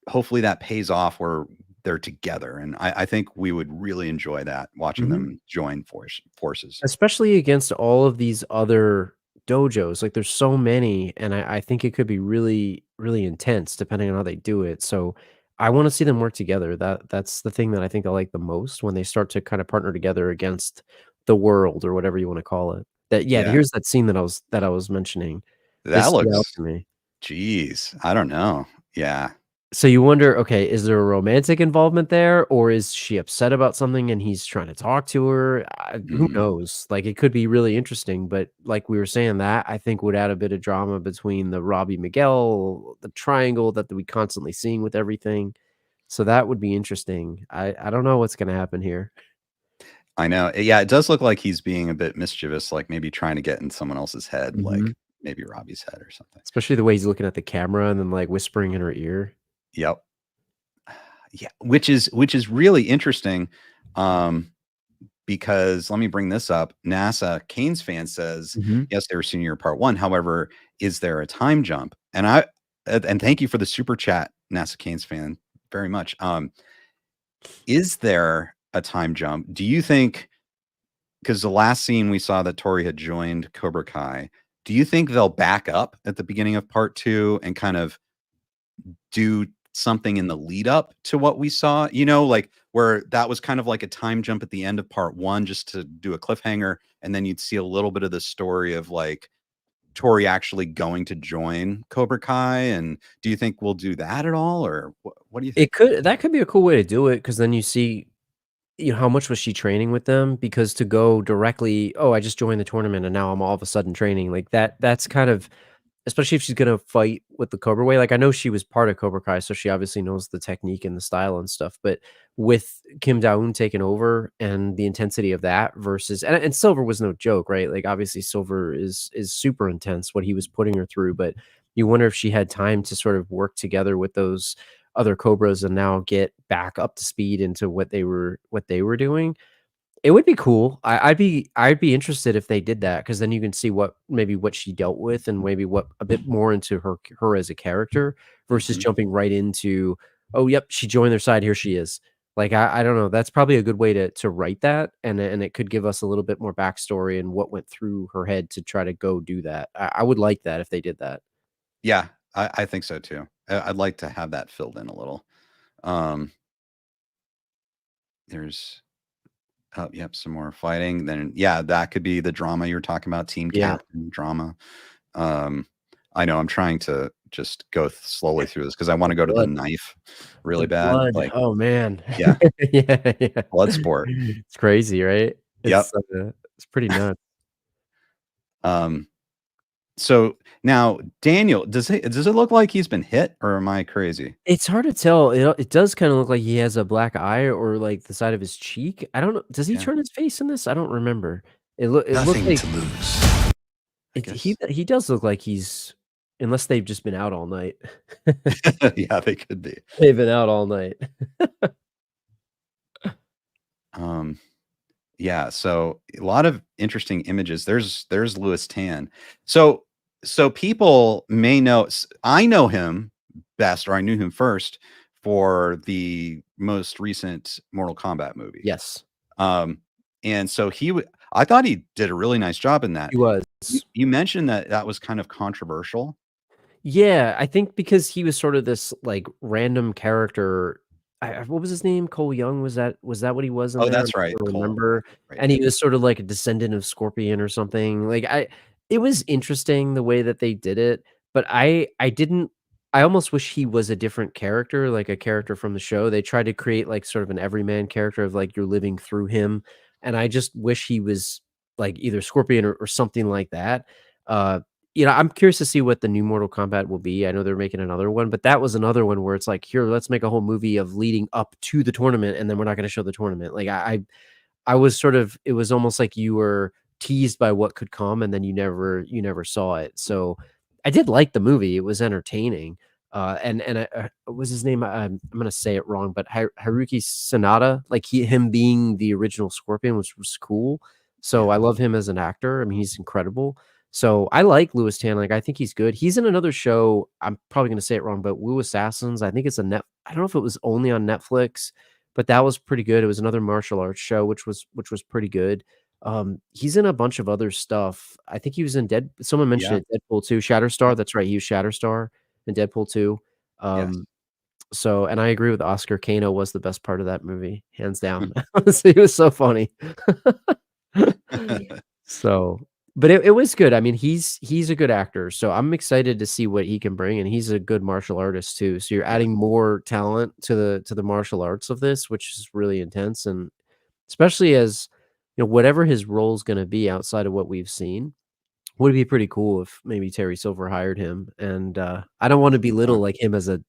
[SPEAKER 2] hopefully that pays off where they're together. And I think we would really enjoy that, watching
[SPEAKER 3] Mhm.
[SPEAKER 2] them join forces.
[SPEAKER 3] Especially against all of these other dojos, like, there's so many, and I think it could be really, really intense depending on how they do it, so I wanna see them work together, that's the thing that I think I like the most when they start to kinda partner together against the world or whatever you wanna call it. Yeah,
[SPEAKER 2] Yeah.
[SPEAKER 3] here's that scene that I was mentioning.
[SPEAKER 2] That
[SPEAKER 3] This stood out
[SPEAKER 2] looks
[SPEAKER 3] to me.
[SPEAKER 2] geez, I don't know. Yeah.
[SPEAKER 3] So you wonder, okay, is there a romantic involvement there, or is she upset about something and he's trying to talk to her? Who
[SPEAKER 2] Mhm.
[SPEAKER 3] knows? Like, it could be really interesting, but like we were saying, that I think would add a bit of drama between the Robbie Miguel, the triangle that we constantly seeing with everything. So that would be interesting. I don't know what's gonna happen here.
[SPEAKER 2] I know. Yeah, it does look like he's being a bit mischievous, like maybe trying to get in someone else's head, like
[SPEAKER 3] Mhm.
[SPEAKER 2] maybe Robbie's head or something.
[SPEAKER 3] Especially the way he's looking at the camera and then, like, whispering in her ear.
[SPEAKER 2] Yep. Yeah, which is really interesting, um, because let me bring this up. NASA Canes fan says,
[SPEAKER 3] Mhm.
[SPEAKER 2] yes, they were senior part one. However, is there a time jump? And thank you for the super chat, NASA Canes fan, very much. Is there a time jump? Do you think because the last scene we saw that Tori had joined Cobra Kai, do you think they'll back up at the beginning of part two and kind of do something in the lead up to what we saw, like where that was kind of like a time jump at the end of part one, just to do a cliffhanger. And then you'd see a little bit of the story of like Tori actually going to join Cobra Kai. And do you think we'll do that at all? Or what do you think?
[SPEAKER 3] That could be a cool way to do it because then you see, how much was she training with them? Because to go directly, "Oh, I just joined the tournament and now I'm all of a sudden training," like, that's kind of, especially if she's gonna fight with the Cobra Way, like, I know she was part of Cobra Kai, so she obviously knows the technique and the style and stuff, but with Kim Daeun taking over and the intensity of that versus and Silver was no joke, right? Like, obviously, Silver is super intense, what he was putting her through, but you wonder if she had time to sort of work together with those other Cobras and now get back up to speed into what they were doing. It would be cool. I'd be interested if they did that because then you can see what she dealt with and maybe what a bit more into her as a character versus
[SPEAKER 2] Mhm.
[SPEAKER 3] jumping right into, "Oh, yep, she joined their side, here she is." Like, I don't know, that's probably a good way to write that, and it could give us a little bit more backstory and what went through her head to try to go do that. I would like that if they did that.
[SPEAKER 2] Yeah, I think so too. I'd like to have that filled in a little. Um, there's Oh, yep, some more fighting. Then, yeah, that could be the drama you're talking about, team
[SPEAKER 3] Yeah.
[SPEAKER 2] captain drama. Um, I know I'm trying to just go slowly through this because I want to go to the
[SPEAKER 3] Blood.
[SPEAKER 2] knife
[SPEAKER 3] The
[SPEAKER 2] really bad.
[SPEAKER 3] blood.
[SPEAKER 2] Like,
[SPEAKER 3] Oh, man.
[SPEAKER 2] yeah,
[SPEAKER 3] Yeah, yeah.
[SPEAKER 2] blood sport.
[SPEAKER 3] It's crazy, right?
[SPEAKER 2] Yep.
[SPEAKER 3] It's pretty nuts.
[SPEAKER 2] Um, so now Daniel, does it look like he's been hit or am I crazy?
[SPEAKER 3] It's hard to tell. It does kinda look like he has a black eye or, like, the side of his cheek. I don't know. Does he
[SPEAKER 2] Yeah,
[SPEAKER 3] turn his face in this? I don't remember. It looked
[SPEAKER 1] Nothing
[SPEAKER 3] like
[SPEAKER 1] to lose.
[SPEAKER 2] I
[SPEAKER 3] it
[SPEAKER 2] guess.
[SPEAKER 3] he does look like he's, unless they've just been out all night.
[SPEAKER 2] Yeah, they could be.
[SPEAKER 3] They've been out all night.
[SPEAKER 2] Um, yeah, so a lot of interesting images. There's Louis Tan. So people may know I know him best, or I knew him first for the most recent Mortal Kombat movie.
[SPEAKER 3] Yes,
[SPEAKER 2] Um, and so I thought he did a really nice job in that.
[SPEAKER 3] he was.
[SPEAKER 2] You mentioned that that was kind of controversial.
[SPEAKER 3] Yeah, I think because he was sort of this, like, random character. What was his name? Cole Young, was that what he was in
[SPEAKER 2] Oh,
[SPEAKER 3] there? I'm
[SPEAKER 2] that's right,
[SPEAKER 3] trying to
[SPEAKER 2] Cole.
[SPEAKER 3] remember,
[SPEAKER 2] Right.
[SPEAKER 3] and he was sort of like a descendant of Scorpion or something, like, it was interesting the way that they did it, but I almost wish he was a different character, like a character from the show. They tried to create, like, sort of an everyman character of, like, you're living through him, and I just wish he was, like, either Scorpion or something like that. Uh, I'm curious to see what the new Mortal Kombat will be. I know they're making another one, but that was another one where it's like, "Here, let's make a whole movie of leading up to the tournament, and then we're not gonna show the tournament." Like, I was sort of, it was almost like you were teased by what could come, and then you never saw it. So, I did like the movie. It was entertaining. What was his name? I'm gonna say it wrong, but Haruki Sanada, like, him being the original Scorpion, which was cool. So,
[SPEAKER 2] Yeah.
[SPEAKER 3] I love him as an actor. I mean, he's incredible. So, I like Louis Tan, like, I think he's good. He's in another show, I'm probably gonna say it wrong, but Wu Assassins, I think it's a net I don't know if it was only on Netflix, but that was pretty good. It was another martial arts show, which was pretty good. He's in a bunch of other stuff. I think he was in someone
[SPEAKER 2] Yeah.
[SPEAKER 3] mentioned it, Deadpool 2, Shatterstar,
[SPEAKER 2] Yep.
[SPEAKER 3] that's right, he was Shatterstar in Deadpool 2.
[SPEAKER 2] Yes.
[SPEAKER 3] Um, so, and I agree with Oscar, Kano was the best part of that movie, hands down. Honestly, it was so funny. So, But it was good. I mean, he's a good actor, so I'm excited to see what he can bring, and he's a good martial artist too. So you're
[SPEAKER 2] Yeah.
[SPEAKER 3] adding more talent to the martial arts of this, which is really intense, and especially as whatever his role is going to be outside of what we've seen, would be pretty cool if maybe Terry Silver hired him. And I don't want to belittle like him as a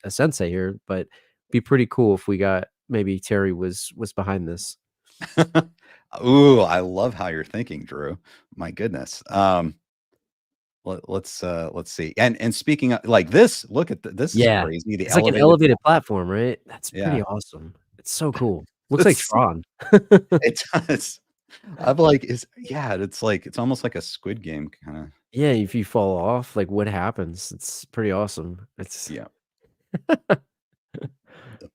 [SPEAKER 3] sensei here, but be pretty cool if we got maybe Terry was behind this.
[SPEAKER 2] Ooh, I love how you're thinking, Drew. My goodness. Let's see. And speaking of like this, look at this is
[SPEAKER 3] Yeah.
[SPEAKER 2] crazy. The
[SPEAKER 3] It's like an
[SPEAKER 2] elevated
[SPEAKER 3] elevated platform, right? That's
[SPEAKER 2] yeah.
[SPEAKER 3] pretty awesome. It's so cool. Looks like
[SPEAKER 2] This
[SPEAKER 3] Tron.
[SPEAKER 2] it does. I'm like, is yeah, it's like it's almost like a Squid Game kind of
[SPEAKER 3] Yeah, if you fall off, like, what happens? It's pretty awesome. It's
[SPEAKER 2] yeah, the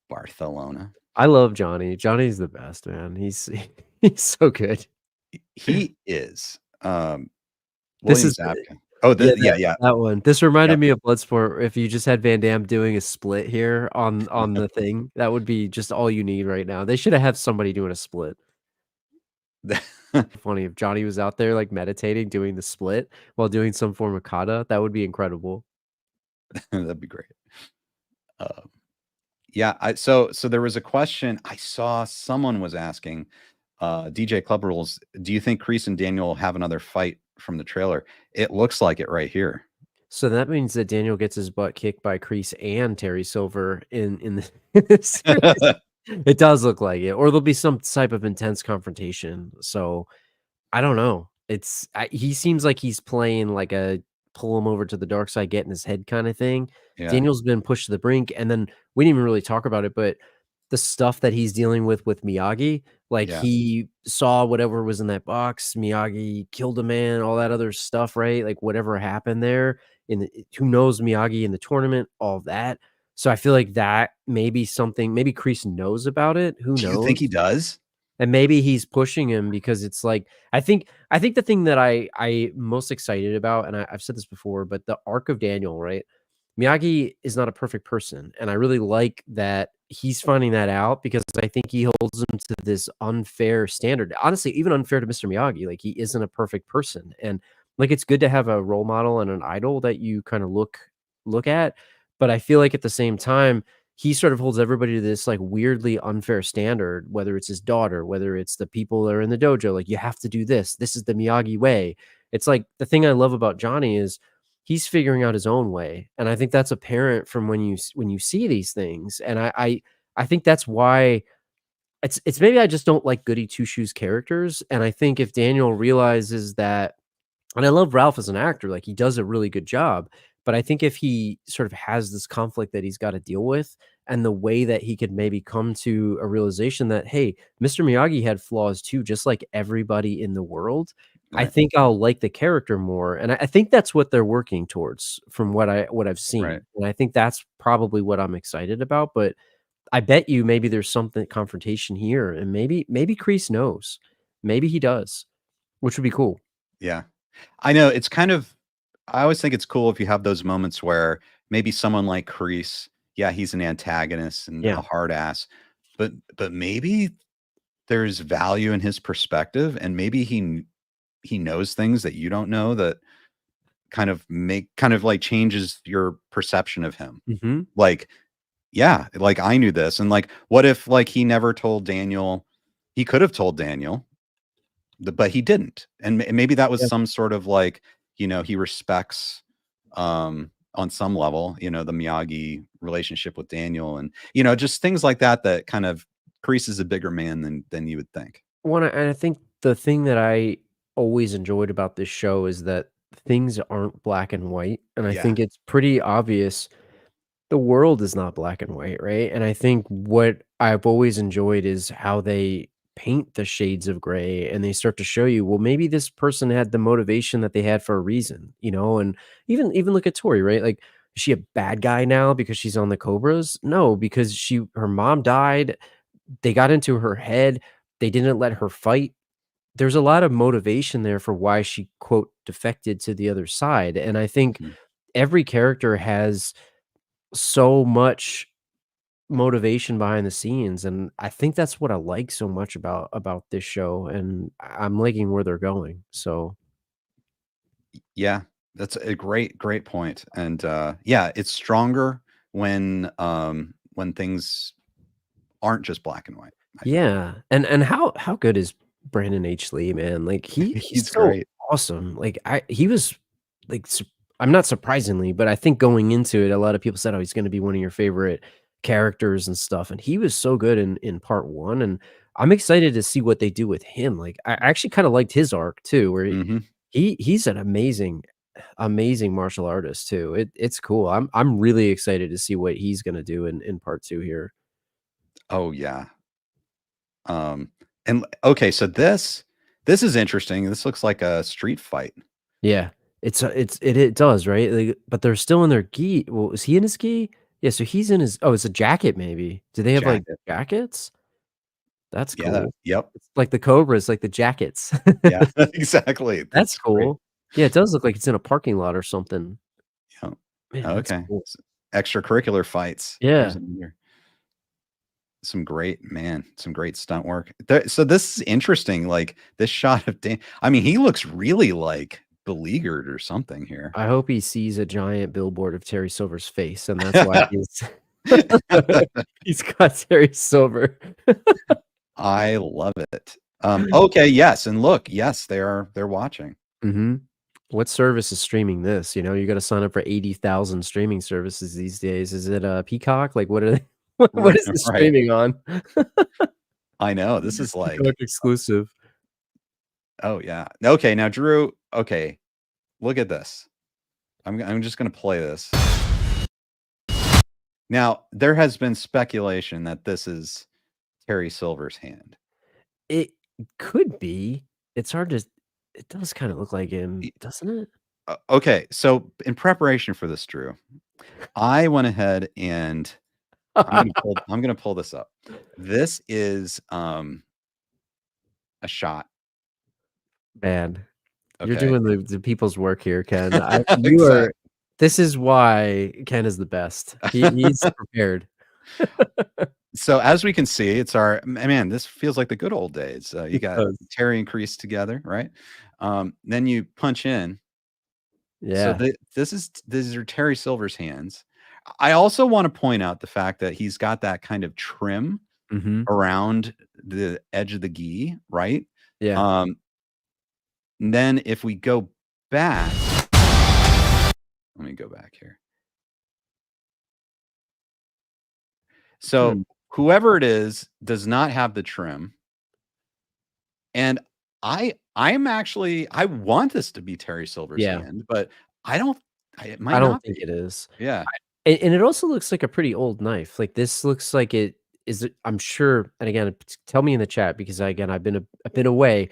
[SPEAKER 2] Barcelona.
[SPEAKER 3] I love Johnny. Johnny's the best, man. He's he's so good.
[SPEAKER 2] He is.
[SPEAKER 3] This
[SPEAKER 2] William
[SPEAKER 3] is
[SPEAKER 2] Zabka. Oh,
[SPEAKER 3] yeah,
[SPEAKER 2] yeah, yeah.
[SPEAKER 3] that one. This
[SPEAKER 2] Yep.
[SPEAKER 3] reminded me of Bloodsport. If you just had Van Damme doing a split here on the thing, that would be just all you need right now. They should have had somebody doing a split. Funny if Johnny was out there, like, meditating, doing the split while doing some form of kata, that would be incredible.
[SPEAKER 2] That'd be great. Um, yeah, so there was a question I saw someone was asking, DJ Club Rules, do you think Kreese and Daniel will have another fight from the trailer? It looks like it right here.
[SPEAKER 3] So that means that Daniel gets his butt kicked by Kreese and Terry Silver in the series. It does look like it, or there'll be some type of intense confrontation. So I don't know. He seems like he's playing like a pull him over to the dark side, get in his head kind of thing.
[SPEAKER 2] Yeah,
[SPEAKER 3] Daniel's been pushed to the brink, and then we didn't even really talk about it, but the stuff that he's dealing with Miyagi, like
[SPEAKER 2] yeah,
[SPEAKER 3] he saw whatever was in that box, Miyagi killed a man, all that other stuff, right? Like whatever happened there, who knows Miyagi in the tournament, all that. So I feel like that may be something. Maybe Kreese knows about it. Who
[SPEAKER 2] do you think he
[SPEAKER 3] knows?
[SPEAKER 2] does?
[SPEAKER 3] And maybe he's pushing him because it's like I think the thing that I most excited about, and I've said this before, but the arc of Daniel, right? Miyagi is not a perfect person, and I really like that he's finding that out because I think he holds him to this unfair standard. Honestly, even unfair to Mr. Miyagi. Like he isn't a perfect person, and like it's good to have a role model and an idol that you kind of look at. But I feel like at the same time, he sort of holds everybody to this like weirdly unfair standard, whether it's his daughter, whether it's the people that are in the dojo, like you have to do this. This is the Miyagi way. It's like the thing I love about Johnny is he's figuring out his own way. And I think that's apparent from when you see these things. And I think that's why it's maybe I just don't like goody two shoes characters. And I think if Daniel realizes that, and I love Ralph as an actor, like, he does a really good job, but I think if he sort of has this conflict that he's gotta deal with, and the way that he could maybe come to a realization that, "Hey, Mr. Miyagi had flaws too, just like everybody in the world," I
[SPEAKER 2] Right,
[SPEAKER 3] think I'll like the character more, and I think that's what they're working towards from what I've
[SPEAKER 2] right.
[SPEAKER 3] seen, and I think that's probably what I'm excited about, but I bet you maybe there's something confrontation here, and maybe Kreese knows. Maybe he does, which would be cool.
[SPEAKER 2] Yeah. I know it's kind of I always think it's cool if you have those moments where maybe someone like Kreese, yeah, he's an antagonist and
[SPEAKER 3] Yeah.
[SPEAKER 2] a hard ass, but maybe there's value in his perspective and maybe he knows things that you don't know that kind of like changes your perception of him.
[SPEAKER 3] Mhm.
[SPEAKER 2] Like, yeah, like I knew this and like what if like he never told Daniel he could have told Daniel but he didn't. And maybe that was
[SPEAKER 3] Yeah.
[SPEAKER 2] some sort of like, he respects on some level, the Miyagi relationship with Daniel and just things like that that kind of creases a bigger man than you would think.
[SPEAKER 3] And I think the thing that I always enjoyed about this show is that things aren't black and white, and I
[SPEAKER 2] Yeah.
[SPEAKER 3] think it's pretty obvious the world is not black and white, right? And I think what I've always enjoyed is how they paint the shades of gray and they start to show you, well, maybe this person had the motivation that they had for a reason, and even look at Tori, right? Like, is she a bad guy now because she's on the Cobras? No, because her mom died, they got into her head, they didn't let her fight. There's a lot of motivation there for why she, quote, defected to the other side. And I think
[SPEAKER 2] Mhm.
[SPEAKER 3] every character has so much motivation behind the scenes, and I think that's what I like so much about this show, and I'm liking where they're going, so
[SPEAKER 2] Yeah, that's a great point. And yeah, it's stronger when things aren't just black and white, I think.
[SPEAKER 3] Yeah, and how good is Brandon H. Lee, man? Like, he's
[SPEAKER 2] He's
[SPEAKER 3] so
[SPEAKER 2] great.
[SPEAKER 3] awesome. Like, he was, like, I'm not surprisingly, but I think going into it, a lot of people said, "Oh, he's gonna be one of your favorite characters and stuff," and he was so good in part 1, and I'm excited to see what they do with him. Like, I actually kinda liked his arc too, where
[SPEAKER 2] Mhm.
[SPEAKER 3] he's an amazing martial artist too. It's cool. I'm really excited to see what he's gonna do in part 2 here.
[SPEAKER 2] Oh, yeah. Um, and okay, so this is interesting. This looks like a street fight.
[SPEAKER 3] Yeah. It does, right? Like, but they're still in their gi. Well, is he in his gi? Yeah, so he's in his it's a jacket maybe. Do they have, like,
[SPEAKER 2] Jacket.
[SPEAKER 3] jackets? That's
[SPEAKER 2] Yeah, that
[SPEAKER 3] cool.
[SPEAKER 2] yep.
[SPEAKER 3] It's like the Cobras, like the jackets.
[SPEAKER 2] Yeah, exactly.
[SPEAKER 3] That's
[SPEAKER 2] That's great.
[SPEAKER 3] cool. Yeah, it does look like it's in a parking lot or something.
[SPEAKER 2] Yeah.
[SPEAKER 3] Man, that's
[SPEAKER 2] Okay.
[SPEAKER 3] cool.
[SPEAKER 2] Extracurricular fights. There's
[SPEAKER 3] Yeah.
[SPEAKER 2] another some great stunt work. There, so this is interesting, like, this shot of Dan I mean, he looks really, like, beleaguered or something here.
[SPEAKER 3] I hope he sees a giant billboard of Terry Silver's face, and that's why he's got Terry Silver.
[SPEAKER 2] I love it. Okay, yes, and look, yes, they're watching.
[SPEAKER 3] Mhm. What service is streaming this? You know, you gotta sign up for 80,000 streaming services these days. Is it, Peacock? Like, what are they what
[SPEAKER 2] Right,
[SPEAKER 3] is this
[SPEAKER 2] right.
[SPEAKER 3] streaming on?
[SPEAKER 2] I know, this is like
[SPEAKER 3] Peacock exclusive.
[SPEAKER 2] oh, yeah. Okay, now Drew, okay, look at this. I'm just gonna play this. Now, there has been speculation that this is Terry Silver's hand.
[SPEAKER 3] It could be. It's hard to it does kinda look like him,
[SPEAKER 2] E
[SPEAKER 3] doesn't it?
[SPEAKER 2] okay, so in preparation for this, Drew, I went ahead and I'm gonna pull this up. This is, a shot,
[SPEAKER 3] Man, you're
[SPEAKER 2] okay?
[SPEAKER 3] doing the people's work here, Ken. You are
[SPEAKER 2] Exactly.
[SPEAKER 3] this is why Ken is the best. He's prepared.
[SPEAKER 2] So, as we can see, it's our man, this feels like the good old days. You
[SPEAKER 3] It
[SPEAKER 2] got
[SPEAKER 3] does.
[SPEAKER 2] Terry and Crease together, right? Then you punch in. So,
[SPEAKER 3] Yeah.
[SPEAKER 2] these are Terry Silver's hands. I also wanna point out the fact that he's got that kind of trim
[SPEAKER 3] Mhm.
[SPEAKER 2] around the edge of the gi, right?
[SPEAKER 3] Yeah.
[SPEAKER 2] Um, then if we go back let me go back here. So,
[SPEAKER 3] Hmm.
[SPEAKER 2] whoever it is does not have the trim, and I'm actually I want this to be Terry Silver's
[SPEAKER 3] Yeah.
[SPEAKER 2] hand, but I don't it
[SPEAKER 3] I
[SPEAKER 2] might
[SPEAKER 3] don't
[SPEAKER 2] not
[SPEAKER 3] think
[SPEAKER 2] be.
[SPEAKER 3] it is.
[SPEAKER 2] Yeah,
[SPEAKER 3] And it also looks like a pretty old knife. Like, this looks like it is it I'm sure and again, tell me in the chat because, again, I've been away.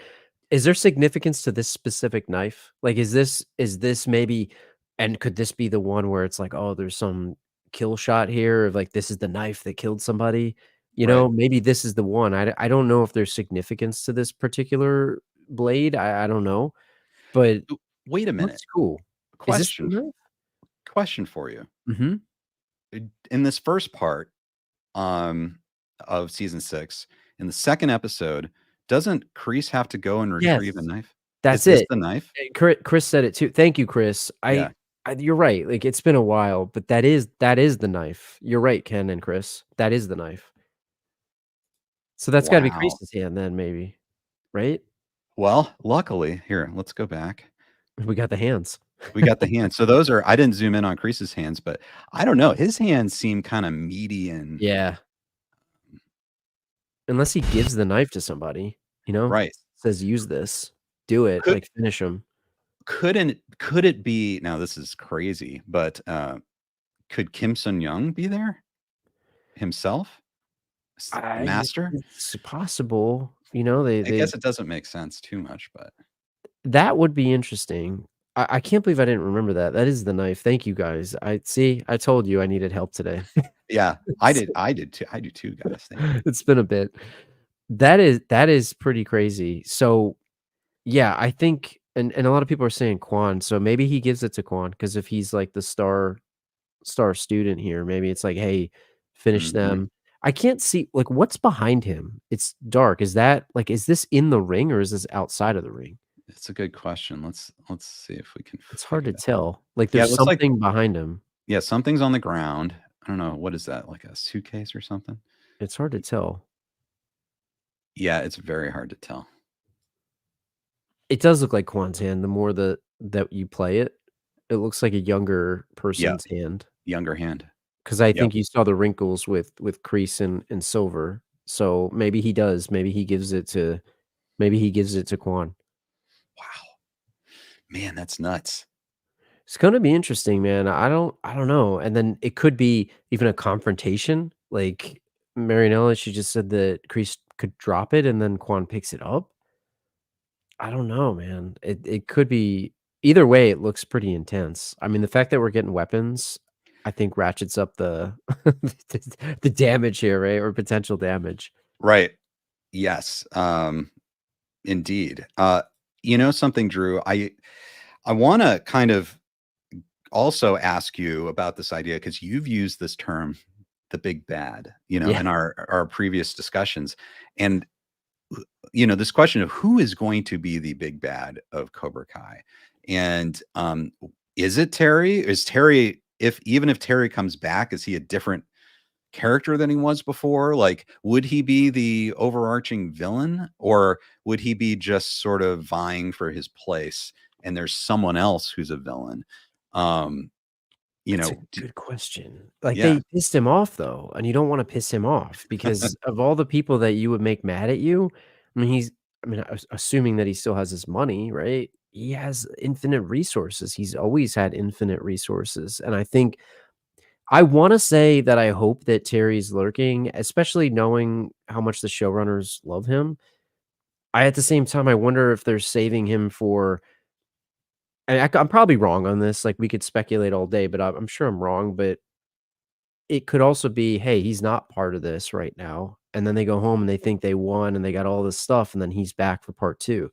[SPEAKER 3] Is there significance to this specific knife? Like, is this maybe and could this be the one where it's like, "Oh, there's some kill shot here," or like, "This is the knife that killed somebody?" You
[SPEAKER 2] right.
[SPEAKER 3] know, maybe this is the one. I don't know if there's significance to this particular blade. I don't know, but it
[SPEAKER 2] Ooh, wait a minute.
[SPEAKER 3] looks cool. Is this the
[SPEAKER 2] Question
[SPEAKER 3] knife?
[SPEAKER 2] question for you.
[SPEAKER 3] Mhm.
[SPEAKER 2] In this first part, um, of season 6, in the second episode, doesn't Kreese have to go and retrieve a
[SPEAKER 3] Yes.
[SPEAKER 2] knife? Is
[SPEAKER 3] That's
[SPEAKER 2] this
[SPEAKER 3] it.
[SPEAKER 2] the knife?
[SPEAKER 3] Chris said it too. Thank you, Chris.
[SPEAKER 2] Yeah.
[SPEAKER 3] You're right. Like, it's been a while, but that is the knife. You're right, Ken and Chris. That is the knife. So that's gotta be
[SPEAKER 2] Wow.
[SPEAKER 3] Chris's hand then maybe, right?
[SPEAKER 2] Well, luckily here, let's go back.
[SPEAKER 3] We got the hands.
[SPEAKER 2] We got the hands. So those are I didn't zoom in on Kreese's hands, but I don't know, his hands seem kinda meaty and
[SPEAKER 3] Yeah. Unless he gives the knife to somebody, you know?
[SPEAKER 2] right.
[SPEAKER 3] Says, "Use this. Do it.
[SPEAKER 2] Could
[SPEAKER 3] Like, finish him."
[SPEAKER 2] could it be now this is crazy, but, could Kim Sun Young be there himself? The
[SPEAKER 3] I
[SPEAKER 2] master?
[SPEAKER 3] It's possible, you know, they
[SPEAKER 2] I
[SPEAKER 3] they
[SPEAKER 2] guess it doesn't make sense too much, but
[SPEAKER 3] that would be interesting. I can't believe I didn't remember that. That is the knife. Thank you, guys. I told you I needed help today.
[SPEAKER 2] yeah,
[SPEAKER 3] It's
[SPEAKER 2] I did too. I do too, guys. Thank you.
[SPEAKER 3] it's been a bit. That is pretty crazy. So, yeah, I think and a lot of people are saying Quan, so maybe he gives it to Quan because if he's, like, the star student here, maybe it's like, "Hey, finish
[SPEAKER 2] Mhm.
[SPEAKER 3] them." I can't see like, what's behind him? It's dark. Is that like, is this in the ring or is this outside of the ring?
[SPEAKER 2] It's a good question. Let's see if we can
[SPEAKER 3] It's hard to
[SPEAKER 2] figure that.
[SPEAKER 3] tell. Like,
[SPEAKER 2] Yeah, it
[SPEAKER 3] there's
[SPEAKER 2] looks like
[SPEAKER 3] something behind him.
[SPEAKER 2] yeah, something's on the ground. I don't know what is that, like a suitcase or something.
[SPEAKER 3] It's hard to tell.
[SPEAKER 2] Yeah, it's very hard to tell.
[SPEAKER 3] It does look like Quan's hand. The more that you play it, it looks like a younger
[SPEAKER 2] Yeah,
[SPEAKER 3] person's hand.
[SPEAKER 2] younger hand.
[SPEAKER 3] Because I
[SPEAKER 2] Yep.
[SPEAKER 3] think you saw the wrinkles with crease and silver. So maybe he does. Maybe he gives it to Quan.
[SPEAKER 2] Wow, man, that's nuts.
[SPEAKER 3] It's gonna be interesting, man. I don't know. And then it could be even a confrontation. Like Marianella, she just said that Kreese could drop it and then Quan picks it up. I don't know, man. It could be either way, it looks pretty intense. I mean, the fact that we're getting weapons, I think ratchets up the the damage here, right? Or potential damage.
[SPEAKER 2] Right. Yes. Indeed. You know something, Drew? I want to kind of also ask you about this idea because you've used this term, the big bad,
[SPEAKER 3] Yeah.
[SPEAKER 2] in our previous discussions, and this question of who is going to be the big bad of Cobra Kai, and is it Terry? Is Terry even if Terry comes back, is he a different character than he was before? Like, would he be the overarching villain, or would he be just sort of vying for his place and there's someone else who's a villain? Um,
[SPEAKER 3] That's a good question. Like,
[SPEAKER 2] yeah,
[SPEAKER 3] they pissed him off, though, and you don't wanna piss him off because of all the people that you would make mad at you, I mean, assuming that he still has his money, right? He has infinite resources. He's always had infinite resources, and I wanna say that I hope that Terry's lurking, especially knowing how much the showrunners love him. At the same time, I wonder if they're saving him for and I'm probably wrong on this, like, we could speculate all day, but I'm sure I'm wrong, but it could also be, "Hey, he's not part of this right now," and then they go home and they think they won and they got all this stuff, and then he's back for part 2,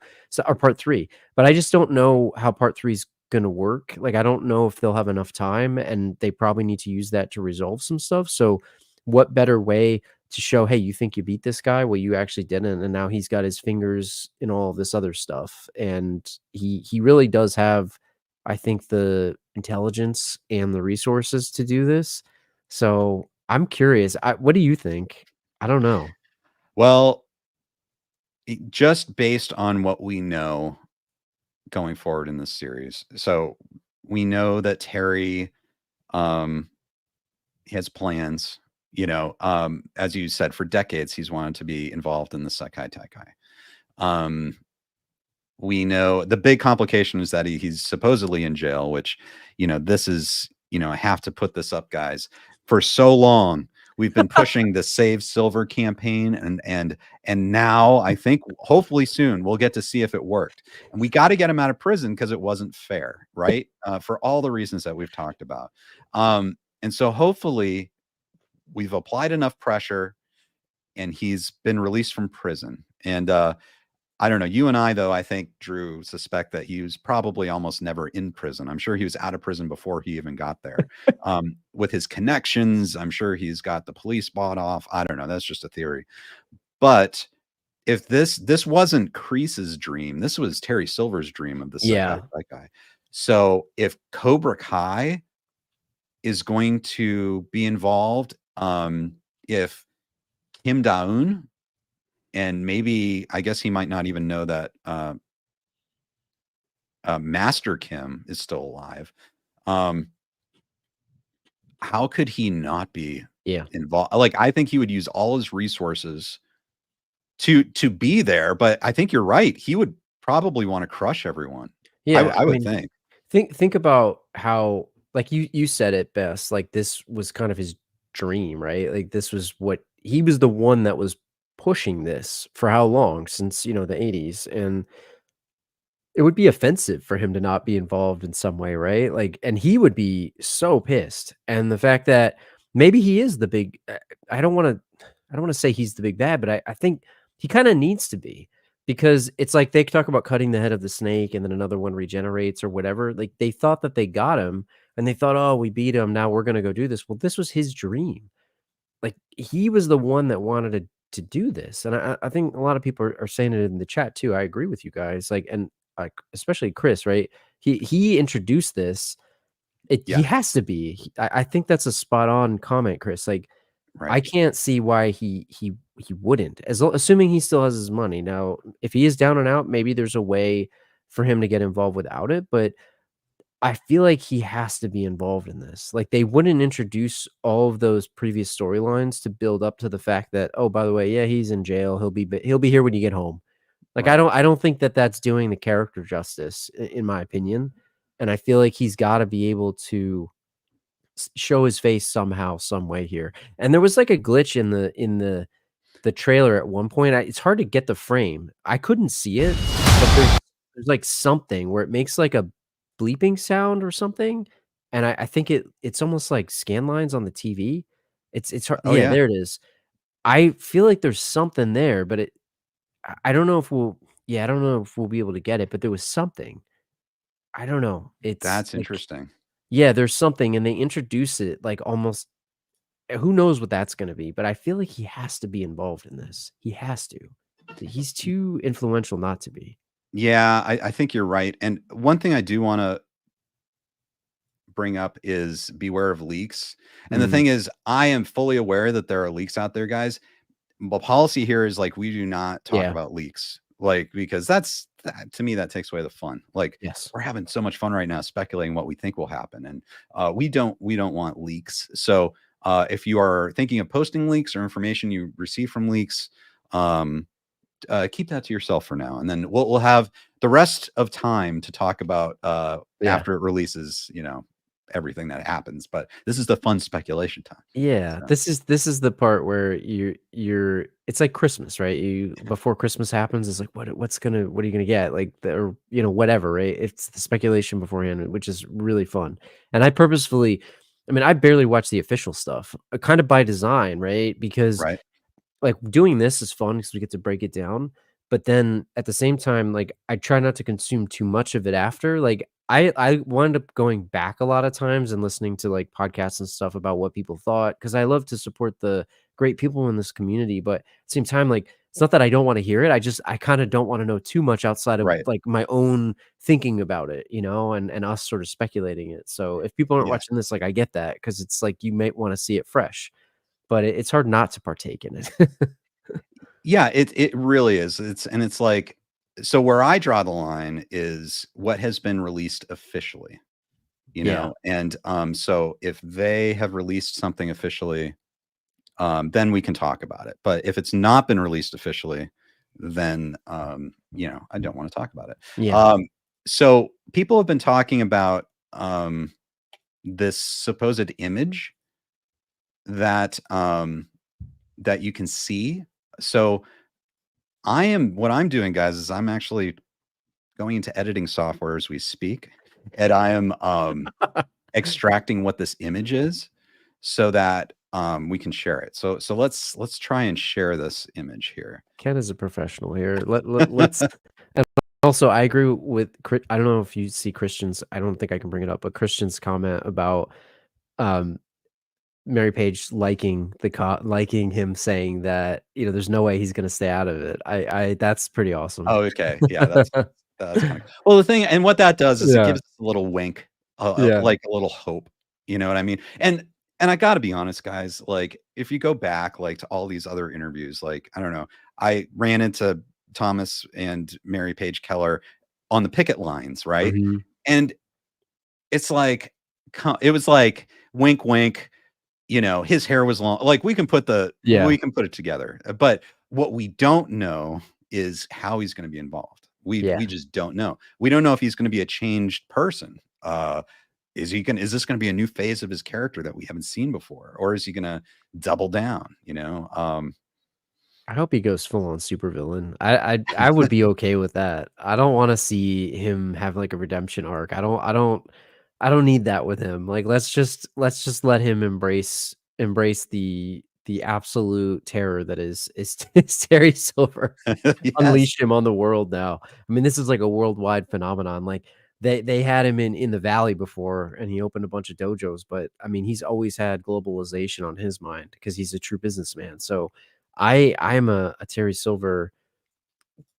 [SPEAKER 3] or part 3, but I just don't know how part 3 is gonna work, like, I don't know if they'll have enough time, and they probably need to use that to resolve some stuff, so what better way to show, "Hey, you think you beat this guy? Well, you actually didn't, and now he's got his fingers in all of this other stuff," and he really does have, I think, the intelligence and the resources to do this, so, I'm curious, what do you think? I don't know.
[SPEAKER 2] well, just based on what we know going forward in this series, so we know that Terry um has plans, as you said, for decades he's wanted to be involved in the Sekai Taikai. um we know the big complication is that he's supposedly in jail, which, this is, I have to put this up, guys. For so long, we've been pushing the Save Silver campaign, and now I think hopefully soon we'll get to see if it worked. And we got to get him out of prison because it wasn't fair, right? For all the reasons that we've talked about. And so hopefully we've applied enough pressure and he's been released from prison. And I don't know. You and I, though, I think, Drew, suspect that he was probably almost never in prison. I'm sure he was out of prison before he even got there. With his connections, I'm sure he's got the police bought off. I don't know. That's just a theory. But if this wasn't Kreese's dream, this was Terry Silver's dream of the
[SPEAKER 3] Yeah.
[SPEAKER 2] Sekai guy. So if Cobra Kai is going to be involved, if Kim Da-eun, and maybe I guess he might not even know that Master Kim is still alive. How could he not be
[SPEAKER 3] Yeah.
[SPEAKER 2] involved? Like, I think he would use all his resources to be there. But I think you're right. He would probably want to crush everyone.
[SPEAKER 3] Yeah,
[SPEAKER 2] I would think.
[SPEAKER 3] think about how like, you said it best, like, this was kind of his dream, right? Like, this was what he was the one that was pushing this for how long? Since, the '80s, and it would be offensive for him to not be involved in some way, right? Like, and he would be so pissed. And the fact that maybe he is the big I don't wanna say he's the big bad, but I think he kinda needs to be because it's like they talk about cutting the head of the snake and then another one regenerates or whatever. Like, they thought that they got him and they thought, "Oh, we beat him. Now we're gonna go do this." Well, this was his dream. Like, he was the one that wanted to do this, and I think a lot of people are saying it in the chat too. I agree with you guys, like, and especially Chris, right? He introduced this. He
[SPEAKER 2] Yeah.
[SPEAKER 3] has to be. I think that's a spot on comment, Chris. Like,
[SPEAKER 2] Right.
[SPEAKER 3] I can't see why he wouldn't, assuming he still has his money. Now, if he is down and out, maybe there's a way for him to get involved without it, but I feel like he has to be involved in this. Like, they wouldn't introduce all of those previous storylines to build up to the fact that, oh, by the way, yeah, he's in jail. He'll be here when you get home. Like,
[SPEAKER 2] Right.
[SPEAKER 3] I don't think that that's doing the character justice, in my opinion. And I feel like he's got to be able to show his face somehow, some way here. And there was like a glitch in the trailer at one point. It's hard to get the frame. I couldn't see it, but there's like something where it makes like a bleeping sound or something, and I think it's almost like scan lines on the TV. It's hard.
[SPEAKER 2] Oh
[SPEAKER 3] Yeah,
[SPEAKER 2] yeah.
[SPEAKER 3] there it is. I feel like there's something there, but I don't know if we'll. Yeah, I don't know if we'll be able to get it, but there was something. I don't know. It's
[SPEAKER 2] That's
[SPEAKER 3] like,
[SPEAKER 2] interesting.
[SPEAKER 3] yeah, there's something, and they introduce it like almost. Who knows what that's gonna be? But I feel like he has to be involved in this. He has to. He's too influential not to be.
[SPEAKER 2] Yeah, I think you're right. And one thing I do want to bring up is beware of leaks. And the
[SPEAKER 3] Mm,
[SPEAKER 2] thing is, I am fully aware that there are leaks out there, guys. But policy here is like we do not talk
[SPEAKER 3] yeah.
[SPEAKER 2] about leaks, like because to me that takes away the fun. Like
[SPEAKER 3] Yes.
[SPEAKER 2] we're having so much fun right now speculating what we think will happen, and we don't want leaks. So if you are thinking of posting leaks or information you receive from leaks, um, keep that to yourself for now, and then we'll have the rest of time to talk about
[SPEAKER 3] Yeah.
[SPEAKER 2] after it releases. Everything that happens, but this is the fun speculation time.
[SPEAKER 3] Yeah.
[SPEAKER 2] So,
[SPEAKER 3] This is the part where you're it's like Christmas, right? You before Christmas happens, it's like what are you gonna get? Like or whatever, right? It's the speculation beforehand, which is really fun. And I mean, I barely watch the official stuff, kind of by design, right? Because
[SPEAKER 2] right,
[SPEAKER 3] like, doing this is fun because we get to break it down, but then at the same time, like, I try not to consume too much of it after, like, I wound up going back a lot of times and listening to, like, podcasts and stuff about what people thought because I love to support the great people in this community, but at the same time, like, it's not that I don't wanna hear it, I kinda don't wanna know too much outside of,
[SPEAKER 2] right,
[SPEAKER 3] like, my own thinking about it, and us sort of speculating it, so if people aren't
[SPEAKER 2] yeah.
[SPEAKER 3] watching this, like, I get that because it's like you might wanna see it fresh, but it's hard not to partake in it.
[SPEAKER 2] Yeah, it really is. It's like so where I draw the line is what has been released officially,
[SPEAKER 3] Yeah.
[SPEAKER 2] and so if they have released something officially, then we can talk about it. But if it's not been released officially, then I don't want to talk about it.
[SPEAKER 3] Yeah.
[SPEAKER 2] So people have been talking about this supposed image that that you can see. So what I'm doing, guys, is I'm actually going into editing software as we speak, and I am extracting what this image is so that we can share it. So let's try and share this image here.
[SPEAKER 3] Ken is a professional here. Let's and also, I agree with I don't know if you see Christian's I don't think I can bring it up, but Christian's comment about, um, Mary Page liking him saying that, there's no way he's gonna stay out of it. I that's pretty awesome.
[SPEAKER 2] Oh, okay, yeah, that's kind of well. The thing, and what that does is it
[SPEAKER 3] Yeah.
[SPEAKER 2] gives us a little wink,
[SPEAKER 3] Yeah.
[SPEAKER 2] like a little hope. You know what I mean? And I got to be honest, guys. Like, if you go back, like to all these other interviews, like I don't know, I ran into Thomas and Mary Page Keller on the picket lines, right?
[SPEAKER 3] Mhm.
[SPEAKER 2] And it's like, it was like wink, wink. His hair was long. Like
[SPEAKER 3] Yeah.
[SPEAKER 2] we can put it together. But what we don't know is how he's going to be involved. We
[SPEAKER 3] Yeah.
[SPEAKER 2] just don't know. We don't know if he's going to be a changed person. Is this going to be a new phase of his character that we haven't seen before, or is he going to double down?
[SPEAKER 3] I hope he goes full on supervillain. I would be okay with that. I don't wanna see him have, like, a redemption arc. I don't need that with him. Like, let's just let him embrace the absolute terror that is Terry Silver.
[SPEAKER 2] Yes.
[SPEAKER 3] Unleash him on the world now. I mean, this is like a worldwide phenomenon. Like, they had him in the valley before, and he opened a bunch of dojos, but, I mean, he's always had globalization on his mind because he's a true businessman. So, I'm a Terry Silver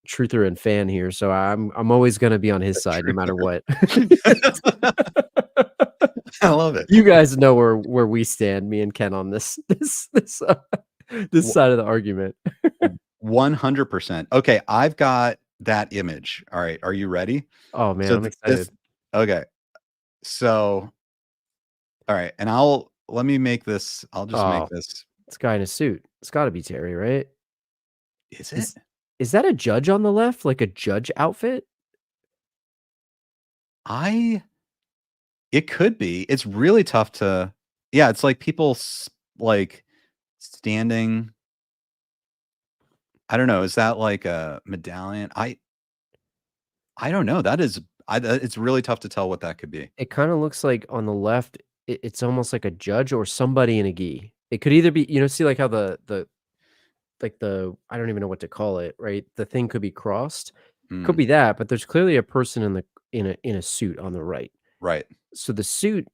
[SPEAKER 3] truther and fan here, so I'm always gonna be on his side no matter what.
[SPEAKER 2] I love it.
[SPEAKER 3] You guys know where we stand, me and Ken, on this side of the argument.
[SPEAKER 2] 100%. Okay, I've got that image. All right, are you ready?
[SPEAKER 3] Oh man,
[SPEAKER 2] So
[SPEAKER 3] I'm excited.
[SPEAKER 2] okay. So all right, and let me make this. I'll just make
[SPEAKER 3] Oh,
[SPEAKER 2] this.
[SPEAKER 3] this guy in a suit. It's got to be Terry, right?
[SPEAKER 2] Is it?
[SPEAKER 3] Is that a judge on the left, like a judge outfit?
[SPEAKER 2] It could be. It's really tough to. Yeah, it's like people like standing. I don't know. Is that like a medallion? I don't know. It's really tough to tell what that could be.
[SPEAKER 3] It kind of looks like on the left, it's almost like a judge or somebody in a gi. It could either be, see like how the like the I don't even know what to call it, right? The thing could be crossed. Could
[SPEAKER 2] Mm,
[SPEAKER 3] be that, but there's clearly a person in a suit on the right.
[SPEAKER 2] right.
[SPEAKER 3] So the suit,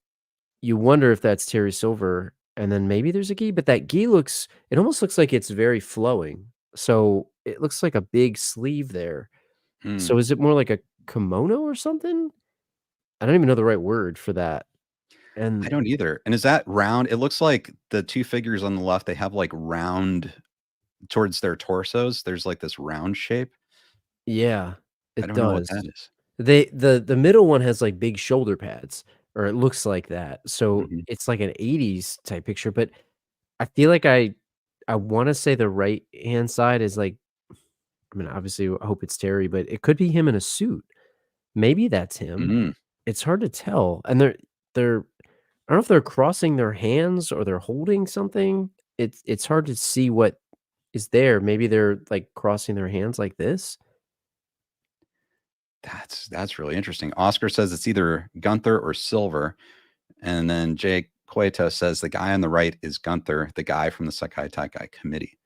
[SPEAKER 3] you wonder if that's Terry Silver, and then maybe there's a gi, but that gi it almost looks like it's very flowing. So it looks like a big sleeve there.
[SPEAKER 2] Mm.
[SPEAKER 3] So is it more like a kimono or something? I don't even know the right word for that.
[SPEAKER 2] I
[SPEAKER 3] And
[SPEAKER 2] don't either. And is that round? It looks like the two figures on the left, they have like round towards their torsos. There's like this round shape.
[SPEAKER 3] yeah,
[SPEAKER 2] I
[SPEAKER 3] it
[SPEAKER 2] don't know what
[SPEAKER 3] does.
[SPEAKER 2] that is.
[SPEAKER 3] The middle one has like big shoulder pads, or it looks like that. So
[SPEAKER 2] Mhm.
[SPEAKER 3] it's like an 80s type picture, but I feel like I want to say the right hand side is like, I mean, obviously I hope it's Terry, but it could be him in a suit. Maybe that's him.
[SPEAKER 2] Mhm.
[SPEAKER 3] It's hard to tell. And they're I don't know if they're crossing their hands or they're holding something. It's hard to see what is there. Maybe they're like crossing their hands like this.
[SPEAKER 2] That's really interesting. Oscar says it's either Gunther or Silver. And then Jake Cueto says the guy on the right is Gunther, the guy from the Sekai Taikai committee.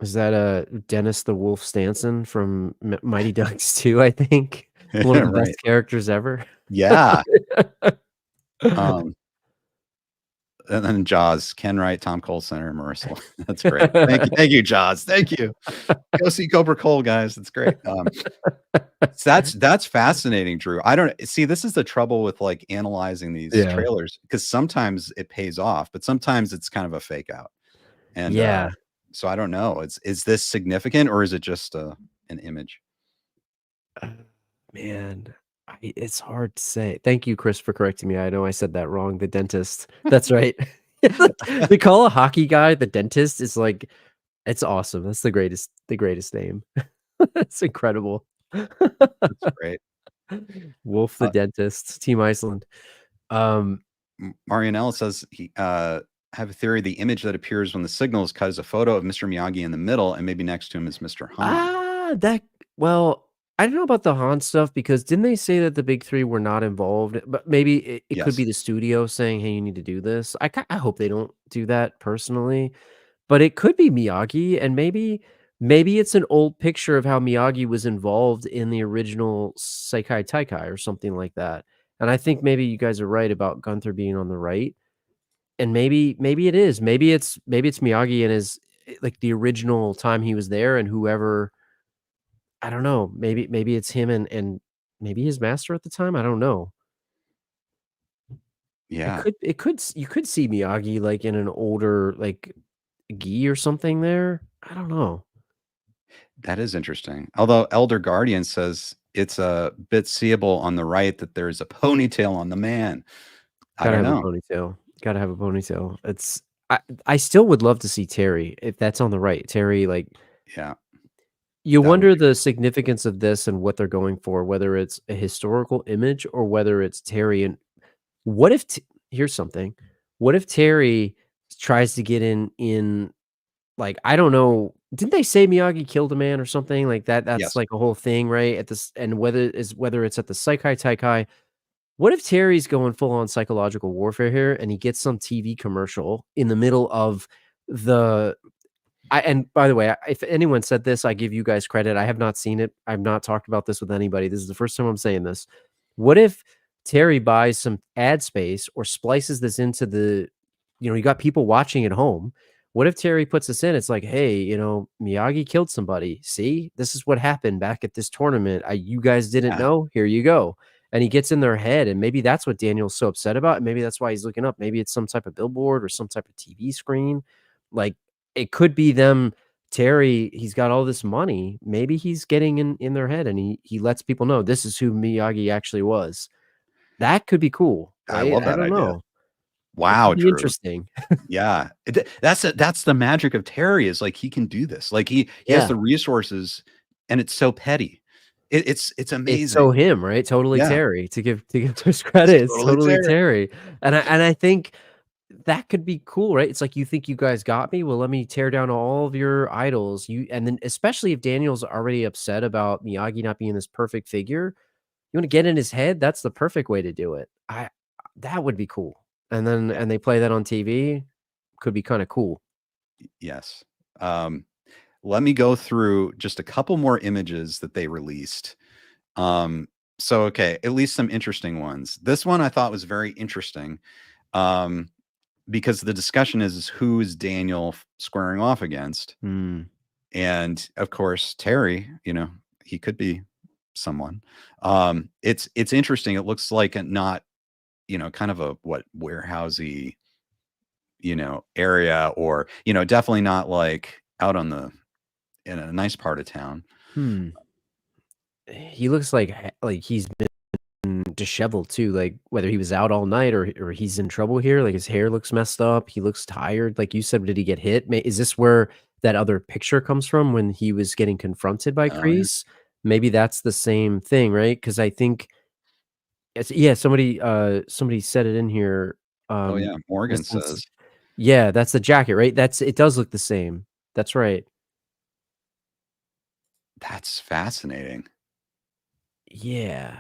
[SPEAKER 3] Is that Dennis the Wolf Stanson from Mighty Ducks 2, I think? One of the
[SPEAKER 2] Right.
[SPEAKER 3] best characters ever.
[SPEAKER 2] Yeah. Um, and then Jaws, Ken Wright, Tom Cole Center, Marissa. That's great. Thank you. Thank you, Jaws. Thank you. Go see Cobra Cole, guys. It's great. That's fascinating, Drew. I don't see, this is the trouble with like analyzing these
[SPEAKER 3] Yeah.
[SPEAKER 2] trailers, because sometimes it pays off, but sometimes it's kind of a fake out. And
[SPEAKER 3] Yeah.
[SPEAKER 2] so I don't know. Is this significant, or is it just an image?
[SPEAKER 3] Man, it's hard to say. Thank you, Chris, for correcting me. I know I said that wrong. The dentist. That's right. They call a hockey guy the dentist is like, it's awesome. That's the greatest name. It's incredible.
[SPEAKER 2] That's great.
[SPEAKER 3] Wolf the dentist, Team Iceland.
[SPEAKER 2] Marianella says he have a theory. The image that appears when the signal is cut is a photo of Mr. Miyagi in the middle, and maybe next to him is Mr. Han.
[SPEAKER 3] Well, I don't know about the Han stuff because didn't they say that the big three were not involved? But maybe it could
[SPEAKER 2] Yes.
[SPEAKER 3] be the studio saying, "Hey, you need to do this." I hope they don't do that personally, but it could be Miyagi, and maybe it's an old picture of how Miyagi was involved in the original Sekai Taikai or something like that. And I think maybe you guys are right about Gunther being on the right, and maybe it is. Maybe it's Miyagi and his like the original time he was there, and whoever I don't know. Maybe it's him and maybe his master at the time. I don't know.
[SPEAKER 2] Yeah,
[SPEAKER 3] You could see Miyagi like in an older like gi or something there. I don't know.
[SPEAKER 2] that is interesting. Although Elder Guardian says it's a bit seeable on the right that there's a ponytail on the man. I
[SPEAKER 3] Gotta
[SPEAKER 2] don't
[SPEAKER 3] have a
[SPEAKER 2] know.
[SPEAKER 3] ponytail. Gotta have a ponytail. I still would love to see Terry if that's on the right. Terry, like
[SPEAKER 2] Yeah,
[SPEAKER 3] you
[SPEAKER 2] that would
[SPEAKER 3] wonder
[SPEAKER 2] be
[SPEAKER 3] the significance of this and what they're going for, whether it's a historical image or whether it's Terry. And what if here's something. What if Terry tries to get in like I don't know, didn't they say Miyagi killed a man or something like that? That's
[SPEAKER 2] yes.
[SPEAKER 3] like a whole thing, right? At this and whether it's at the Sekai Taikai. What if Terry's going full on psychological warfare here and he gets some TV commercial in the middle of the and by the way, if anyone said this, I give you guys credit. I have not seen it. I've not talked about this with anybody. This is the first time I'm saying this. What if Terry buys some ad space or splices this into you got people watching at home. What if Terry puts this in? It's like, hey, Miyagi killed somebody. See, this is what happened back at this tournament. You guys didn't
[SPEAKER 2] Yeah,
[SPEAKER 3] know. Here you go. And he gets in their head, and maybe that's what Daniel's so upset about. And maybe that's why he's looking up. Maybe it's some type of billboard or some type of TV screen. Like it could be them. Terry, he's got all this money. Maybe he's getting in their head, and he lets people know this is who Miyagi actually was. That could be cool,
[SPEAKER 2] I
[SPEAKER 3] right?
[SPEAKER 2] love
[SPEAKER 3] I
[SPEAKER 2] that
[SPEAKER 3] don't
[SPEAKER 2] idea.
[SPEAKER 3] know. It
[SPEAKER 2] Wow,
[SPEAKER 3] could be
[SPEAKER 2] Drew.
[SPEAKER 3] interesting.
[SPEAKER 2] Yeah, that's the magic of Terry is like he can do this. Like he has
[SPEAKER 3] Yeah.
[SPEAKER 2] the resources, and it's so petty. It's
[SPEAKER 3] It's so
[SPEAKER 2] amazing.
[SPEAKER 3] him, right? Totally
[SPEAKER 2] Yeah,
[SPEAKER 3] Terry. To give his
[SPEAKER 2] it's
[SPEAKER 3] credit, it's
[SPEAKER 2] totally
[SPEAKER 3] totally
[SPEAKER 2] Terry.
[SPEAKER 3] Terry. And I think that could be cool, right? It's like, "You think you guys got me? Well, let me tear down all of your idols." And then especially if Daniel's already upset about Miyagi not being this perfect figure, you wanna get in his head, that's the perfect way to do it. I That would be cool.
[SPEAKER 2] Yeah,
[SPEAKER 3] And they play that on TV, could be kinda cool.
[SPEAKER 2] yes. Um, Let me go through just a couple more images that they released. Um, so okay, at least some interesting ones. This one I thought was very interesting. Um, because the discussion is who is Daniel squaring off against?
[SPEAKER 3] Hmm.
[SPEAKER 2] And of course, Terry, he could be someone. It's interesting. It looks like a not, kind of a what warehousey, area, or, definitely not like out on the in a nice part of town.
[SPEAKER 3] Hmm. He looks like he's disheveled too, like whether he was out all night or he's in trouble here. Like his hair looks messed up. He looks tired. Like you said, did he get hit? Is this where that other picture comes from when he was getting confronted by
[SPEAKER 2] Oh yeah.
[SPEAKER 3] Kreese? Maybe that's the same thing, right? Because I think yeah, somebody said it in here.
[SPEAKER 2] Oh
[SPEAKER 3] Um,
[SPEAKER 2] yeah. Morgan
[SPEAKER 3] that's
[SPEAKER 2] says
[SPEAKER 3] yeah, that's the jacket, right? It does look the same. That's right.
[SPEAKER 2] that's fascinating.
[SPEAKER 3] Yeah,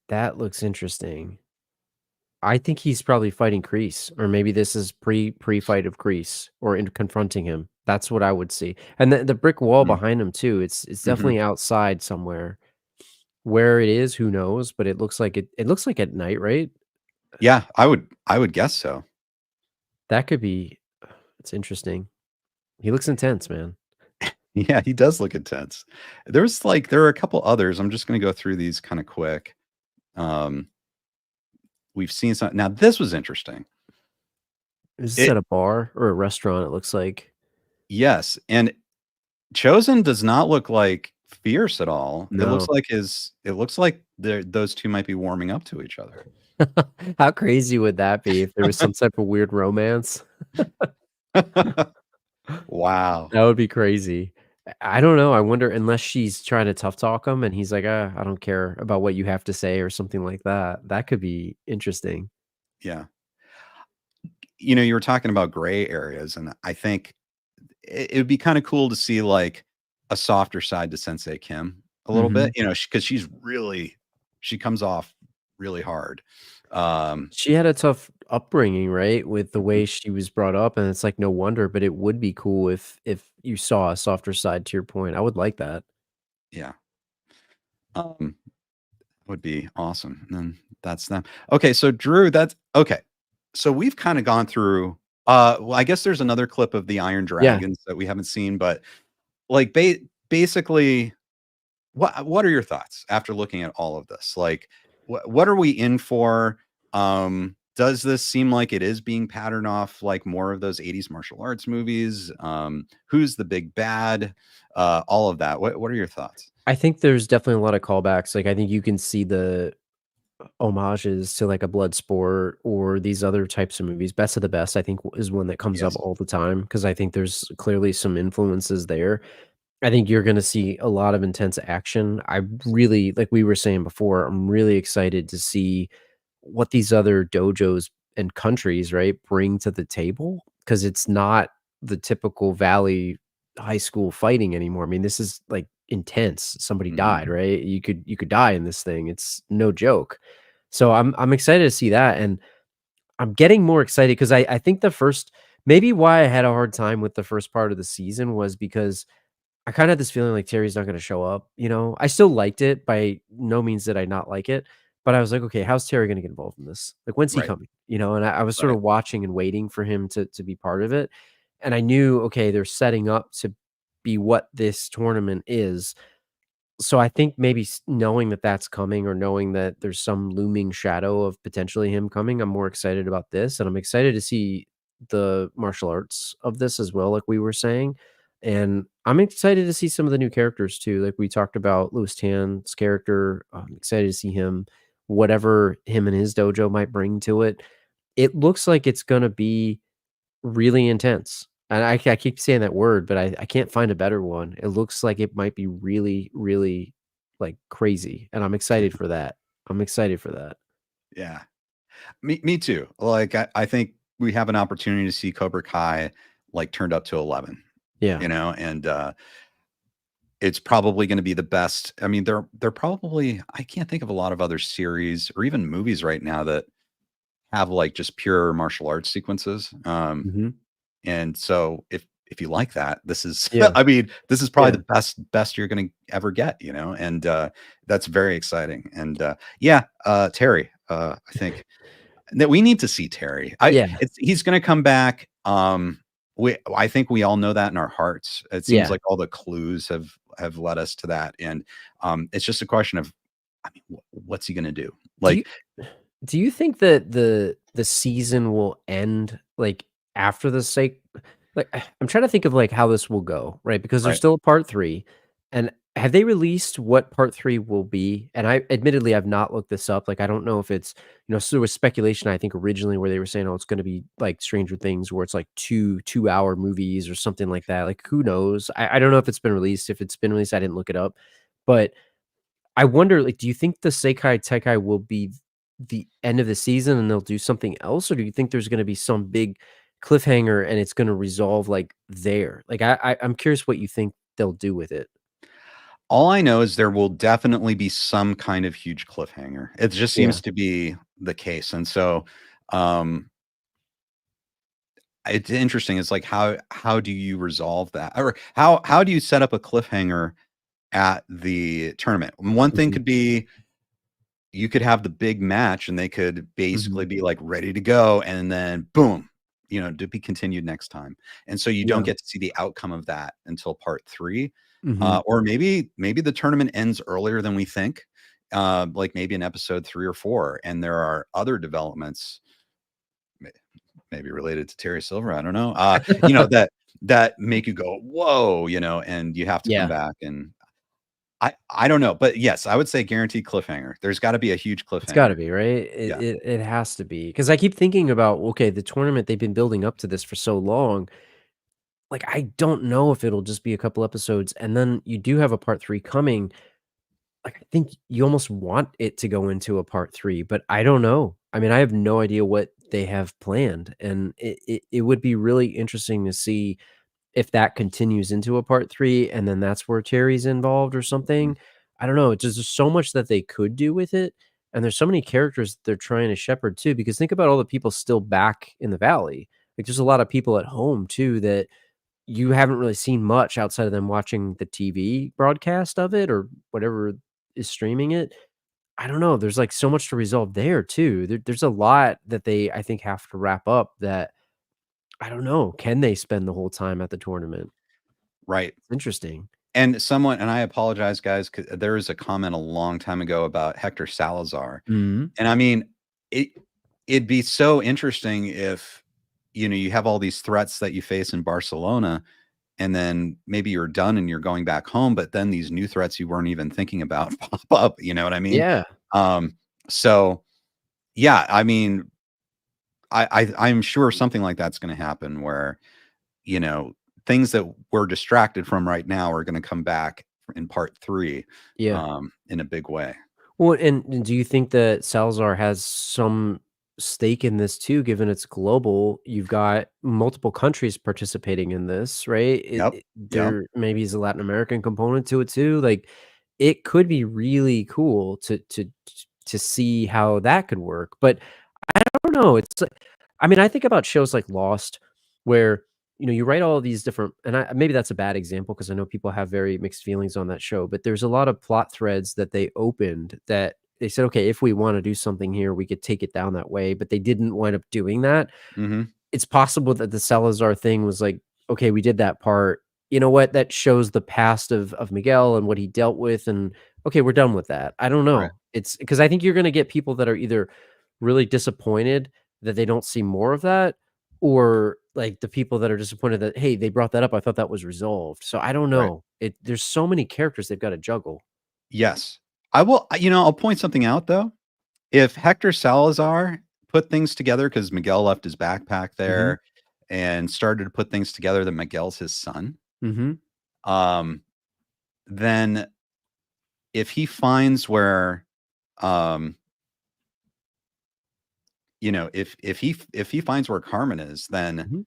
[SPEAKER 3] that looks interesting. I think he's probably fighting Kreese, or maybe this is pre-fight of Kreese or in confronting him. That's what I would see. And the brick wall
[SPEAKER 2] Mm,
[SPEAKER 3] behind him too, it's
[SPEAKER 2] mhm.
[SPEAKER 3] definitely outside somewhere. Where it is, who knows, but it looks like at night, right?
[SPEAKER 2] Yeah, I would guess so.
[SPEAKER 3] That could be it's interesting. He looks intense, man.
[SPEAKER 2] Yeah, he does look intense. There are a couple others. I'm just gonna go through these kind of quick. Um, we've seen some. Now this was interesting.
[SPEAKER 3] Is this at
[SPEAKER 2] It
[SPEAKER 3] a bar or a restaurant, it looks like?
[SPEAKER 2] Yes, and Chosen does not look like fierce at all.
[SPEAKER 3] No.
[SPEAKER 2] It looks like those two might be warming up to each other.
[SPEAKER 3] How crazy would that be if there was some type of weird romance?
[SPEAKER 2] Wow.
[SPEAKER 3] That would be crazy. I don't know, I wonder unless she's trying to tough talk him and he's like, I don't care about what you have to say," or something like that. That could be interesting.
[SPEAKER 2] Yeah. You were talking about gray areas, and I think it would be kind of cool to see like a softer side to Sensei Kim a little bit,
[SPEAKER 3] Mhm.
[SPEAKER 2] because she comes off really hard. Um,
[SPEAKER 3] She had a tough upbringing, right, with the
[SPEAKER 2] mhm,
[SPEAKER 3] way she was brought up, and it's like, no wonder, but it would be cool if you saw a softer side to your point. I would like that.
[SPEAKER 2] yeah, would be awesome. And then that's them. Okay, so Drew, that's okay. So we've kind of gone through. Well, I guess there's another clip of the Iron
[SPEAKER 3] Yeah.
[SPEAKER 2] Dragons that we haven't seen, but like basically, what are your thoughts after looking at all of this? Like, what are we in for? Does this seem like it is being patterned off like more of those 80s martial arts movies? Who's the big bad? All of that. What are your thoughts?
[SPEAKER 3] I think there's definitely a lot of callbacks, like, I think you can see the homages to, like, a Bloodsport or these other types of movies. Best of the Best, I think, is one that comes up
[SPEAKER 2] Yes.
[SPEAKER 3] all the time because I think there's clearly some influences there. I think you're gonna see a lot of intense action. I really like we were saying before, I'm really excited to see what these other dojos and countries, right, bring to the table because it's not the typical Valley high school fighting anymore. I mean, this is, like, intense. Somebody
[SPEAKER 2] Hmm.
[SPEAKER 3] died, right? You could die in this thing. It's no joke. So I'm excited to see that, and I'm getting more excited because I think the first maybe why I had a hard time with the first part of the season was because I kinda had this feeling like Terry's not gonna show up, you know? I still liked it, by no means did I not like it, but I was like, "Okay, how's Terry gonna get involved in this? Like, when's he
[SPEAKER 2] Right.
[SPEAKER 3] coming?" You know, and I was sort
[SPEAKER 2] Right.
[SPEAKER 3] of watching and waiting for him to be part of it, and I knew, okay, they're setting up to be what this tournament is. So I think maybe knowing that that's coming, or knowing that there's some looming shadow of potentially him coming, I'm more excited about this, and I'm excited to see the martial arts of this as well, like we were saying. And I'm excited to see some of the new characters too. Like we talked about Louis Tan's character. I'm excited to see him, whatever him and his dojo might bring to it. It looks like it's gonna be really intense. And I keep saying that word, but I can't find a better one. It looks like it might be really, really, like, crazy, and I'm excited for that. I'm excited for that.
[SPEAKER 2] Yeah. Me too. Like, I think we have an opportunity to see Cobra Kai, like, turned up to 11,
[SPEAKER 3] Yeah.
[SPEAKER 2] and, it's probably gonna be the best. I mean, they're probably, I can't think of a lot of other series or even movies right now that have, like, just pure martial arts sequences,
[SPEAKER 3] Mhm.
[SPEAKER 2] and so if you like that, this is
[SPEAKER 3] Yeah.
[SPEAKER 2] I mean, this is probably
[SPEAKER 3] Yeah.
[SPEAKER 2] the best you're gonna ever get, and, that's very exciting, and, yeah, Terry, I think that we need to see Terry.
[SPEAKER 3] Yeah.
[SPEAKER 2] He's gonna come back, I think we all know that in our hearts. It seems
[SPEAKER 3] Yeah.
[SPEAKER 2] like all the clues have led us to that, and, it's just a question of, I mean, what's he gonna do?
[SPEAKER 3] Do you
[SPEAKER 2] Like,
[SPEAKER 3] do you think that the season will end, like, after the sake like, I'm trying to think of, like, how this will go, right? Because there's
[SPEAKER 2] right,
[SPEAKER 3] still a part 3, and have they released what part 3 will be? And I admittedly, I've not looked this up, like, I don't know if it's so there was speculation, I think, originally where they were saying, "Oh, it's gonna be like Stranger Things, where it's, like, 2 2-hour movies or something like that." Like, who knows? I don't know if it's been released. If it's been released, I didn't look it up. But I wonder, like, do you think the Sekai Taikai will be the end of the season and they'll do something else? Or do you think there's gonna be some big cliffhanger and it's gonna resolve, like, there? Like, I'm curious what you think they'll do with it.
[SPEAKER 2] all I know is there will definitely be some kind of huge cliffhanger. It just
[SPEAKER 3] Yeah.
[SPEAKER 2] seems to be the case, and so, um, it's interesting. It's like, how do you resolve that? Or how do you set up a cliffhanger at the tournament? One thing
[SPEAKER 3] Mhm.
[SPEAKER 2] could be you could have the big match and they could basically
[SPEAKER 3] Mhm.
[SPEAKER 2] be like ready to go, and then boom, to be continued next time. And so you don't
[SPEAKER 3] Yeah.
[SPEAKER 2] get to see the outcome of that until part 3.
[SPEAKER 3] Mhm.
[SPEAKER 2] Or maybe the tournament ends earlier than we think. Like maybe in episode 3 or 4, and there are other developments maybe related to Terry Silver, I don't know. That make you go, "Whoa," and you have to come
[SPEAKER 3] Yeah.
[SPEAKER 2] back, and I don't know, but yes, I would say guaranteed cliffhanger. There's gotta be a huge
[SPEAKER 3] It's gotta
[SPEAKER 2] cliffhanger.
[SPEAKER 3] be, right?
[SPEAKER 2] Yeah.
[SPEAKER 3] It has to be because I keep thinking about, okay, the tournament, they've been building up to this for so long. Like, I don't know if it'll just be a couple episodes, and then you do have a part 3 coming. Like, I think you almost want it to go into a part 3, but I don't know. I mean, I have no idea what they have planned, and it would be really interesting to see if that continues into a part 3, and then that's where Terry's involved or
[SPEAKER 2] Mhm.
[SPEAKER 3] something. I don't know, it's just there's so much that they could do with it, and there's so many characters that they're trying to shepherd too, because think about all the people still back in the valley. Like, there's a lot of people at home too that you haven't really seen much outside of them watching the TV broadcast of it or whatever is streaming it. I don't know, there's, like, so much to resolve there too. There's a lot that they, I think, have to wrap up that I don't know, can they spend the whole time at the tournament?
[SPEAKER 2] Right.
[SPEAKER 3] It's interesting.
[SPEAKER 2] And I apologize, guys, 'cause there was a comment a long time ago about Hector Salazar.
[SPEAKER 3] Mhm.
[SPEAKER 2] And I mean, it it'd be so interesting if, you have all these threats that you face in Barcelona, and then maybe you're done and you're going back home, but then these new threats you weren't even thinking about pop up, you know what I mean?
[SPEAKER 3] Yeah.
[SPEAKER 2] So yeah, I mean, I'm sure something like that's gonna happen where, you know, things that we're distracted from right now are gonna come back in part 3,
[SPEAKER 3] Yeah.
[SPEAKER 2] in a big way.
[SPEAKER 3] Well, and do you think that Salazar has some stake in this too, given it's global? You've got multiple countries participating in this, right?
[SPEAKER 2] Yep, yep.
[SPEAKER 3] There maybe is a Latin American component to it too. Like, it could be really cool to see how that could work. But I don't know. It's like, I mean, I think about shows like Lost, where you write all these different, and maybe that's a bad example because I know people have very mixed feelings on that show. But there's a lot of plot threads that they opened that they said, okay, if we want to do something here, we could take it down that way. But they didn't wind up doing that.
[SPEAKER 2] Mhm.
[SPEAKER 3] It's possible that the Salazar thing was like okay, we did that part. You know what? That shows the past of Miguel and what he dealt with, and okay, we're done with that. I don't
[SPEAKER 2] Right.
[SPEAKER 3] know. It's because I think you're gonna get people that are either really disappointed that they don't see more of that, or like the people that are disappointed that, hey, they brought that up. I thought that was resolved. So I don't
[SPEAKER 2] Right.
[SPEAKER 3] know. There's so many characters they've got to juggle.
[SPEAKER 2] Yes. I'll point something out though. If Hector Salazar put things together because Miguel left his backpack
[SPEAKER 3] Hmm.
[SPEAKER 2] there and started to put things together that Miguel's his son,
[SPEAKER 3] Hmm.
[SPEAKER 2] um, then if he finds where, um, if he finds where Carmen is, then
[SPEAKER 3] Hmm.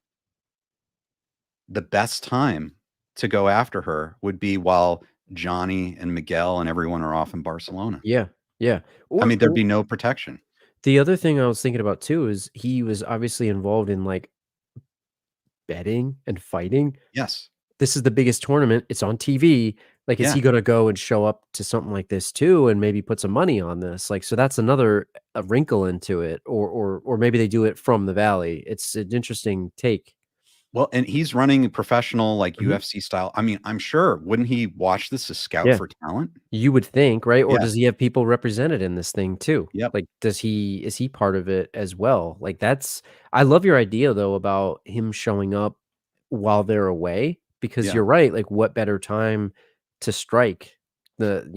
[SPEAKER 2] the best time to go after her would be while Johnny and Miguel and everyone are off in Barcelona.
[SPEAKER 3] Yeah, yeah.
[SPEAKER 2] I
[SPEAKER 3] Or,
[SPEAKER 2] mean, there'd be no protection.
[SPEAKER 3] the other thing I was thinking about too is he was obviously involved in like betting and fighting.
[SPEAKER 2] Yes.
[SPEAKER 3] This is the biggest tournament. It's on TV. Like, is
[SPEAKER 2] Yeah.
[SPEAKER 3] he gonna go and show up to something like this too, and maybe put some money on this? Like, so that's another a wrinkle into it, or maybe they do it from the valley. It's an interesting take.
[SPEAKER 2] Well, and he's running professional, like,
[SPEAKER 3] Mhm.
[SPEAKER 2] UFC style. I mean, I'm sure wouldn't he watch this to scout
[SPEAKER 3] Yeah.
[SPEAKER 2] for talent?
[SPEAKER 3] You would think, right? Or
[SPEAKER 2] Yeah.
[SPEAKER 3] does he have people represented in this thing too?
[SPEAKER 2] Yep.
[SPEAKER 3] Like, is he part of it as well? Like, that's I love your idea though about him showing up while they're away, because
[SPEAKER 2] Yeah.
[SPEAKER 3] you're right. Like, what better time to strike than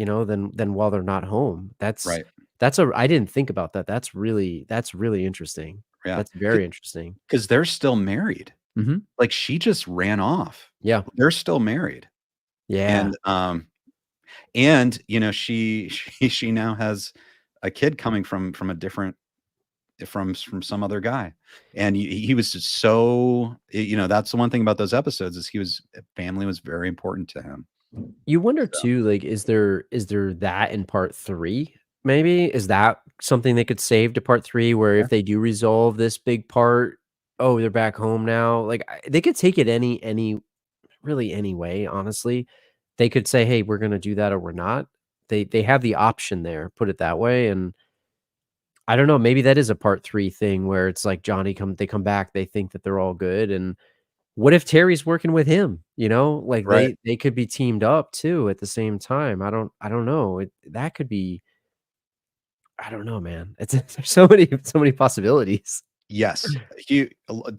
[SPEAKER 3] while they're not home?
[SPEAKER 2] Right.
[SPEAKER 3] That's a I didn't think about that. That's really interesting.
[SPEAKER 2] Yeah.
[SPEAKER 3] That's very interesting.
[SPEAKER 2] Because 'cause they're still married.
[SPEAKER 3] Mhm.
[SPEAKER 2] Like, she just ran off.
[SPEAKER 3] Yeah.
[SPEAKER 2] They're still married.
[SPEAKER 3] Yeah.
[SPEAKER 2] And she now has a kid coming from a different from some other guy. And he was just so that's the one thing about those episodes is family was very important to him.
[SPEAKER 3] You wonder
[SPEAKER 2] So,
[SPEAKER 3] too, like, is there that in part 3, maybe? Is that something they could save to part 3 where
[SPEAKER 2] yeah.
[SPEAKER 3] if they do resolve this big part, oh, they're back home now? Like, they could take it any really any way, honestly. They could say, "Hey, we're gonna do that or we're not." They have the option there, put it that way, and I don't know, maybe that is a part 3 thing where it's like they come back, they think that they're all good, and what if Terry's working with him, you know? Like,
[SPEAKER 2] Right.
[SPEAKER 3] they could be teamed up too at the same time. I don't know. That could be I don't know, man. It's there's so many possibilities.
[SPEAKER 2] Yes,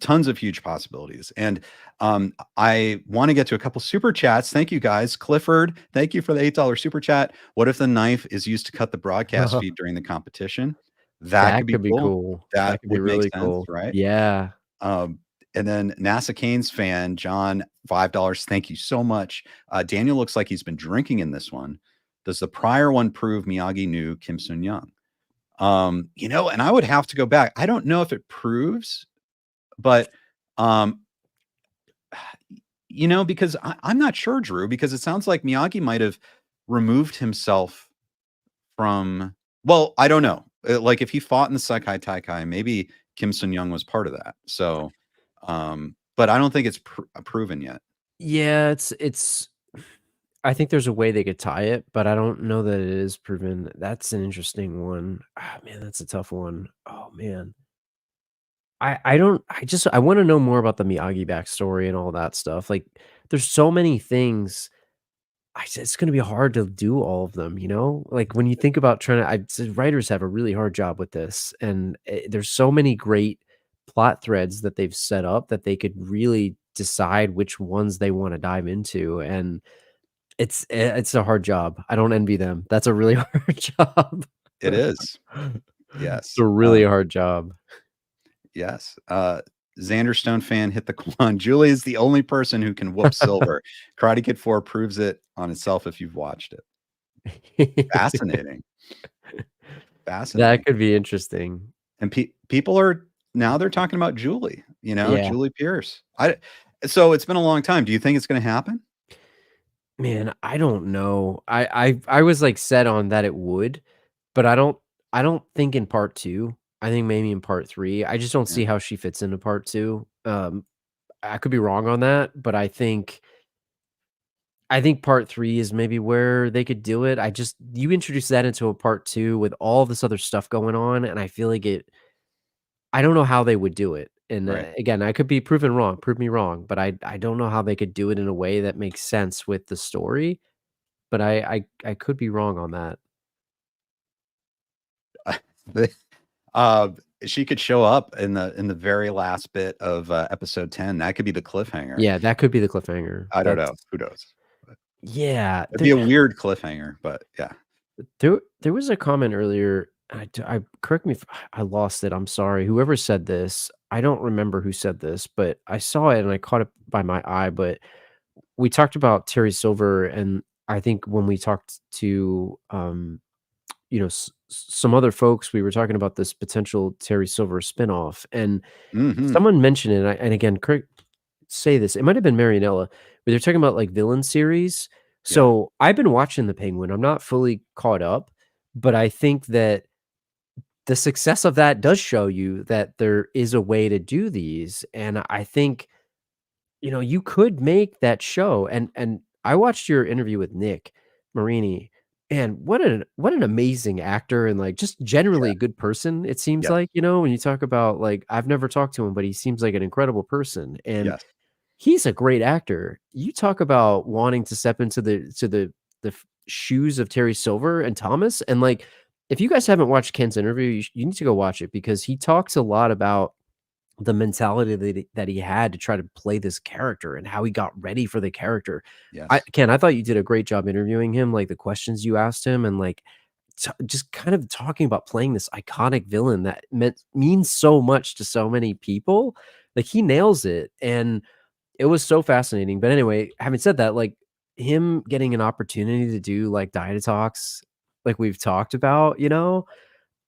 [SPEAKER 2] tons of huge possibilities, and, I wanna get to a couple super chats. Thank you, guys. Clifford, thank you for the $8 super chat. What if the knife is used to cut the broadcast feed during the competition? That could
[SPEAKER 3] That
[SPEAKER 2] be
[SPEAKER 3] could be
[SPEAKER 2] cool.
[SPEAKER 3] cool.
[SPEAKER 2] That
[SPEAKER 3] That could be
[SPEAKER 2] would make
[SPEAKER 3] really
[SPEAKER 2] sense,
[SPEAKER 3] cool.
[SPEAKER 2] right?
[SPEAKER 3] Yeah.
[SPEAKER 2] Um, and then NASA Canes fan, John, $5. Thank you so much. Daniel looks like he's been drinking in this one. Does the prior one prove Miyagi knew Kim Sun Young? And I would have to go back. I don't know if it proves, but um, because I'm not sure, Drew, because it sounds like Miyagi might have removed himself from. Well, I don't know. Like if he fought in the Sekai Taikai, maybe Kim Sun Young was part of that. So, but I don't think it's proven yet.
[SPEAKER 3] Yeah, it's I think there's a way they could tie it, but I don't know that it is proven. That's an interesting one. Ah, man, that's a tough one. Oh, man. I don't I wanna know more about the Miyagi backstory and all that stuff. Like, there's so many things. It's gonna be hard to do all of them, you know? Like, when you think about trying to writers have a really hard job with this, and, there's so many great plot threads that they've set up that they could really decide which ones they wanna dive into, and it's a hard job. I don't envy them. That's a really hard job.
[SPEAKER 2] It is.
[SPEAKER 3] It's
[SPEAKER 2] Yes.
[SPEAKER 3] a really hard job.
[SPEAKER 2] Yes. Xander Stone fan hit the Quan. Julie is the only person who can whoop Silver. Karate Kid 4 proves it on itself if you've watched it. Fascinating.
[SPEAKER 3] That
[SPEAKER 2] Fascinating.
[SPEAKER 3] could be interesting.
[SPEAKER 2] And people are now they're talking about Julie,
[SPEAKER 3] Yeah.
[SPEAKER 2] Julie Pierce. So it's been a long time. Do you think it's going to happen?
[SPEAKER 3] Man, I don't know. I was, like, set on that it would, but I don't think in part 2. I think maybe in part 3. I just don't
[SPEAKER 2] Yeah.
[SPEAKER 3] see how she fits into part 2. I could be wrong on that, but I think part 3 is maybe where they could do it. You introduce that into a part 2 with all this other stuff going on, and I feel like I don't know how they would do it And
[SPEAKER 2] Right.
[SPEAKER 3] again, I could be proven wrong. Prove me wrong, but I don't know how they could do it in a way that makes sense with the story. But I could be wrong on that.
[SPEAKER 2] Uh, she could show up in the very last bit of episode 10. That could be the cliffhanger.
[SPEAKER 3] Yeah, that could be the cliffhanger.
[SPEAKER 2] I don't
[SPEAKER 3] That's
[SPEAKER 2] know. Who knows? But
[SPEAKER 3] yeah.
[SPEAKER 2] it'd be a weird cliffhanger, but yeah.
[SPEAKER 3] There was a comment earlier. I correct me if I lost it. I'm sorry. Whoever said this, I don't remember who said this, but I saw it and I caught it by my eye. But we talked about Terry Silver, and I think when we talked to some other folks, we were talking about this potential Terry Silver spinoff, and
[SPEAKER 2] Hmm.
[SPEAKER 3] someone mentioned it. And again, correct, say this. It might have been Marianella, but they're talking about like villain series.
[SPEAKER 2] Yeah.
[SPEAKER 3] So I've been watching The Penguin. I'm not fully caught up, but I think that the success of that does show you that there is a way to do these. And I think, you could make that show. And I watched your interview with Nick Marini, and what an amazing actor, and like just generally a good person, it seems
[SPEAKER 2] Yes.
[SPEAKER 3] like, when you talk about, like, I've never talked to him, but he seems like an incredible person. And
[SPEAKER 2] Yes.
[SPEAKER 3] he's a great actor. You talk about wanting to step into the shoes of Terry Silver and Thomas, and, like, if you guys haven't watched Ken's interview, you need to go watch it, because he talks a lot about the mentality that he had to try to play this character and how he got ready for the character.
[SPEAKER 2] Yes.
[SPEAKER 3] Ken, I thought you did a great job interviewing him, like, the questions you asked him, and, like, just kind of talking about playing this iconic villain that means so much to so many people. Like, he nails it, and it was so fascinating. But anyway, having said that, like, him getting an opportunity to do, like, Dynatox, like we've talked about,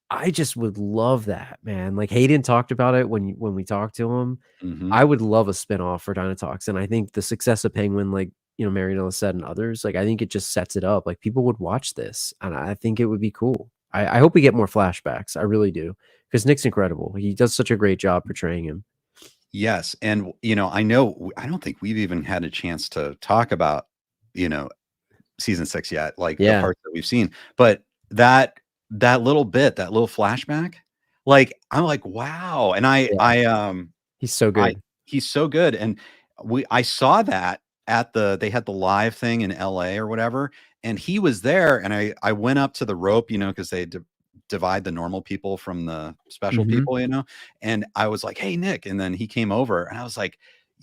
[SPEAKER 3] I just would love that, man. Like, Hayden talked about it when we talked to him.
[SPEAKER 2] Hmm.
[SPEAKER 3] I would love a spinoff for Dynatox, and I think the success of Penguin, like, Marianella said, and others, like, I think it just sets it up. Like, people would watch this, and I think it would be cool. I hope we get more flashbacks. I really do, because Nick's incredible. He does such a great job portraying him.
[SPEAKER 2] Yes. And, I know, I don't think we've even had a chance to talk about, you know, season 6 yet, like the
[SPEAKER 3] Yeah,
[SPEAKER 2] parts that we've seen. But that little bit, that little flashback, like, I'm like, wow. And
[SPEAKER 3] yeah. He's so
[SPEAKER 2] I
[SPEAKER 3] good.
[SPEAKER 2] he's so good. And I saw that they had the live thing in LA or whatever, and he was there, and I went up to the rope, because they divide the normal people from the special
[SPEAKER 3] Mhm.
[SPEAKER 2] people, and I was like, "Hey, Nick," and then he came over, and I was like,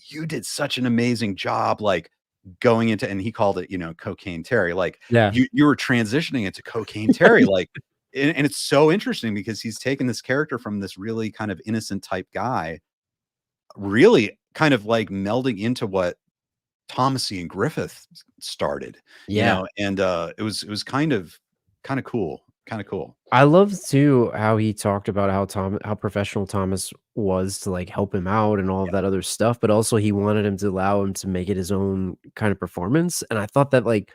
[SPEAKER 2] "You did such an amazing job, like, going into," and he called it, Cocaine Terry, like,
[SPEAKER 3] Yeah.
[SPEAKER 2] you were transitioning it to Cocaine Terry, like, and it's so interesting because he's taken this character from this really kind of innocent type guy, really kind of like melding into what Thomasy and Griffith started,
[SPEAKER 3] Yeah.
[SPEAKER 2] and it was kind of cool, kind of cool.
[SPEAKER 3] I love too how he talked about how professional Thomas was to, like, help him out and all of
[SPEAKER 2] Yeah.
[SPEAKER 3] that other stuff, but also he wanted him to allow him to make it his own kind of performance. And I thought that, like,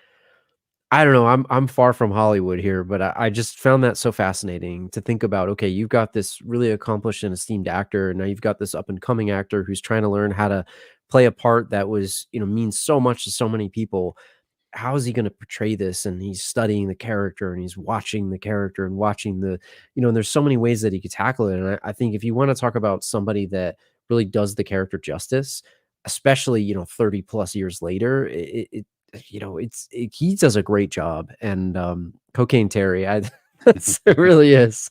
[SPEAKER 3] I don't know, I'm far from Hollywood here, but I just found that so fascinating to think about. Okay, you've got this really accomplished and esteemed actor, and now you've got this up and coming actor who's trying to learn how to play a part that was, means so much to so many people. How is he going to portray this? And he's studying the character, and he's watching the character and watching and there's so many ways that he could tackle it. And I think if you want to talk about somebody that really does the character justice, especially, 30 plus years later, he does a great job. And Cocaine Terry, it really is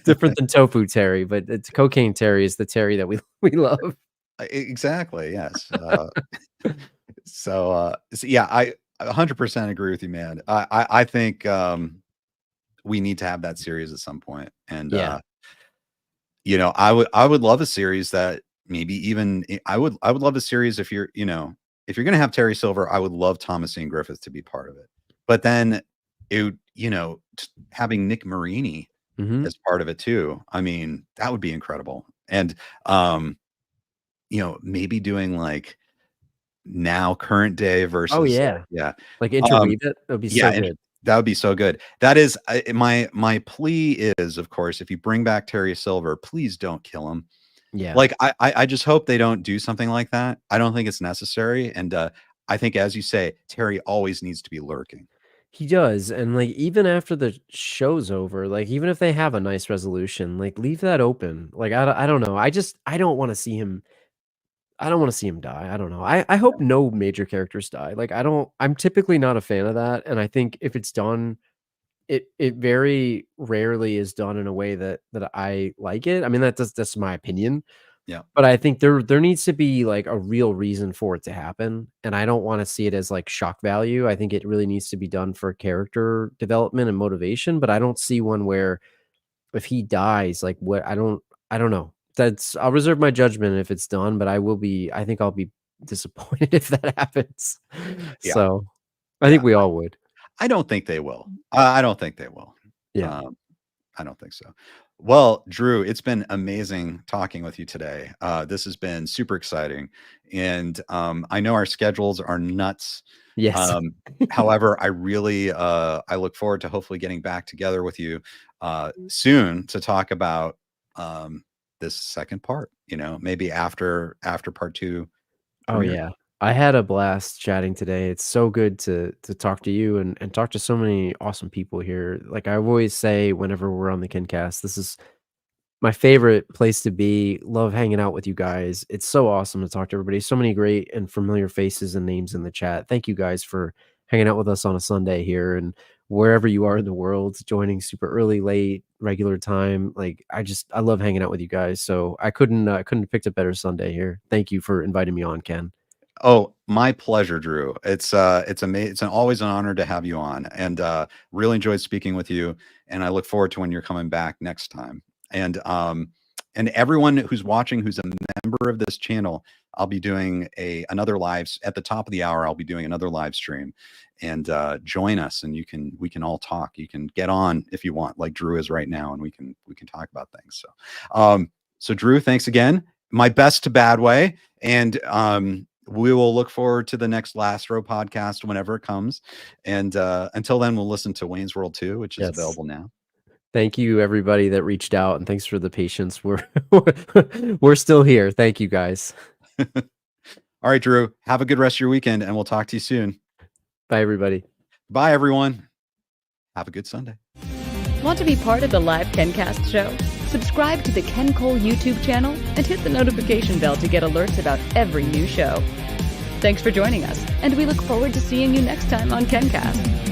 [SPEAKER 3] different than Tofu Terry, but it's Cocaine Terry is the Terry that we love.
[SPEAKER 2] Exactly, yes. So yeah, I 100% agree with you, man. I think we need to have that series at some point, and
[SPEAKER 3] Yeah.
[SPEAKER 2] I would love a series that maybe even I would love a series if if you're gonna have Terry Silver, I would love Thomas and Griffith to be part of it. But then it would, having Nick Marini
[SPEAKER 3] Hmm.
[SPEAKER 2] as part of it too. I mean, that would be incredible. And um, maybe doing like now current day
[SPEAKER 3] Oh
[SPEAKER 2] versus
[SPEAKER 3] yeah.
[SPEAKER 2] yeah.
[SPEAKER 3] Like,
[SPEAKER 2] Um,
[SPEAKER 3] interweave it. That would be
[SPEAKER 2] yeah,
[SPEAKER 3] so
[SPEAKER 2] and
[SPEAKER 3] good.
[SPEAKER 2] that would be so good. That is my plea is, of course, if you bring back Terry Silver, please don't kill him.
[SPEAKER 3] Yeah.
[SPEAKER 2] Like, I just hope they don't do something like that. I don't think it's necessary, and, I think, as you say, Terry always needs to be lurking.
[SPEAKER 3] He does, and, like, even after the show's over, like, even if they have a nice resolution, like, leave that open. Like, I don't know. I don't wanna see him I don't wanna see him die. I don't know. I hope no major characters die. Like, I'm typically not a fan of that, and I think if it's done, it very rarely is done in a way that I like it. I mean, that's my opinion.
[SPEAKER 2] Yeah.
[SPEAKER 3] But I think there needs to be, like, a real reason for it to happen, and I don't wanna see it as, like, shock value. I think it really needs to be done for character development and motivation, but I don't see one where if he dies, like, what I don't know. I'll reserve my judgment if it's done, but I think I'll be disappointed if that happens.
[SPEAKER 2] Yeah.
[SPEAKER 3] So, I
[SPEAKER 2] Yeah.
[SPEAKER 3] think we all would.
[SPEAKER 2] I don't think they will. I don't think they will.
[SPEAKER 3] Yeah.
[SPEAKER 2] Um, I don't think so. Well, Drew, it's been amazing talking with you today. This has been super exciting, and I know our schedules are nuts.
[SPEAKER 3] Yes.
[SPEAKER 2] However, I look forward to hopefully getting back together with you soon to talk about this second part. You know, maybe after part two.
[SPEAKER 3] Oh,
[SPEAKER 2] Premiere.
[SPEAKER 3] yeah. I had a blast chatting today. It's so good to talk to you and talk to so many awesome people here. Like I always say whenever we're on the KenCast, this is my favorite place to be. Love hanging out with you guys. It's so awesome to talk to everybody. So many great and familiar faces and names in the chat. Thank you guys for hanging out with us on a Sunday here and wherever you are in the world, joining super early, late, regular time. Like I love hanging out with you guys. So I couldn't have picked a better Sunday here. Thank you for inviting me on, Ken.
[SPEAKER 2] Oh, my pleasure, Drew. It's amazing. It's always an honor to have you on, and really enjoyed speaking with you. And I look forward to when you're coming back next time. And everyone who's watching, who's a member of this channel, I'll be doing another at the top of the hour. I'll be doing another live stream, and join us, and we can all talk. You can get on if you want, like Drew is right now, and we can talk about things. So Drew, thanks again. My best to Bad Way, and we will look forward to the next Last Row podcast whenever it comes. And until then, we'll listen to Wayne's World 2, which is available now.
[SPEAKER 3] Thank you, everybody that reached out, and thanks for the patience. We're still here. Thank you, guys.
[SPEAKER 2] All right, Drew. Have a good rest of your weekend, and we'll talk to you soon.
[SPEAKER 3] Bye, everybody.
[SPEAKER 2] Bye, everyone. Have a good Sunday.
[SPEAKER 4] Want to be part of the live KenCast show? Subscribe to the Ken Cole YouTube channel and hit the notification bell to get alerts about every new show. Thanks for joining us, and we look forward to seeing you next time on KenCast.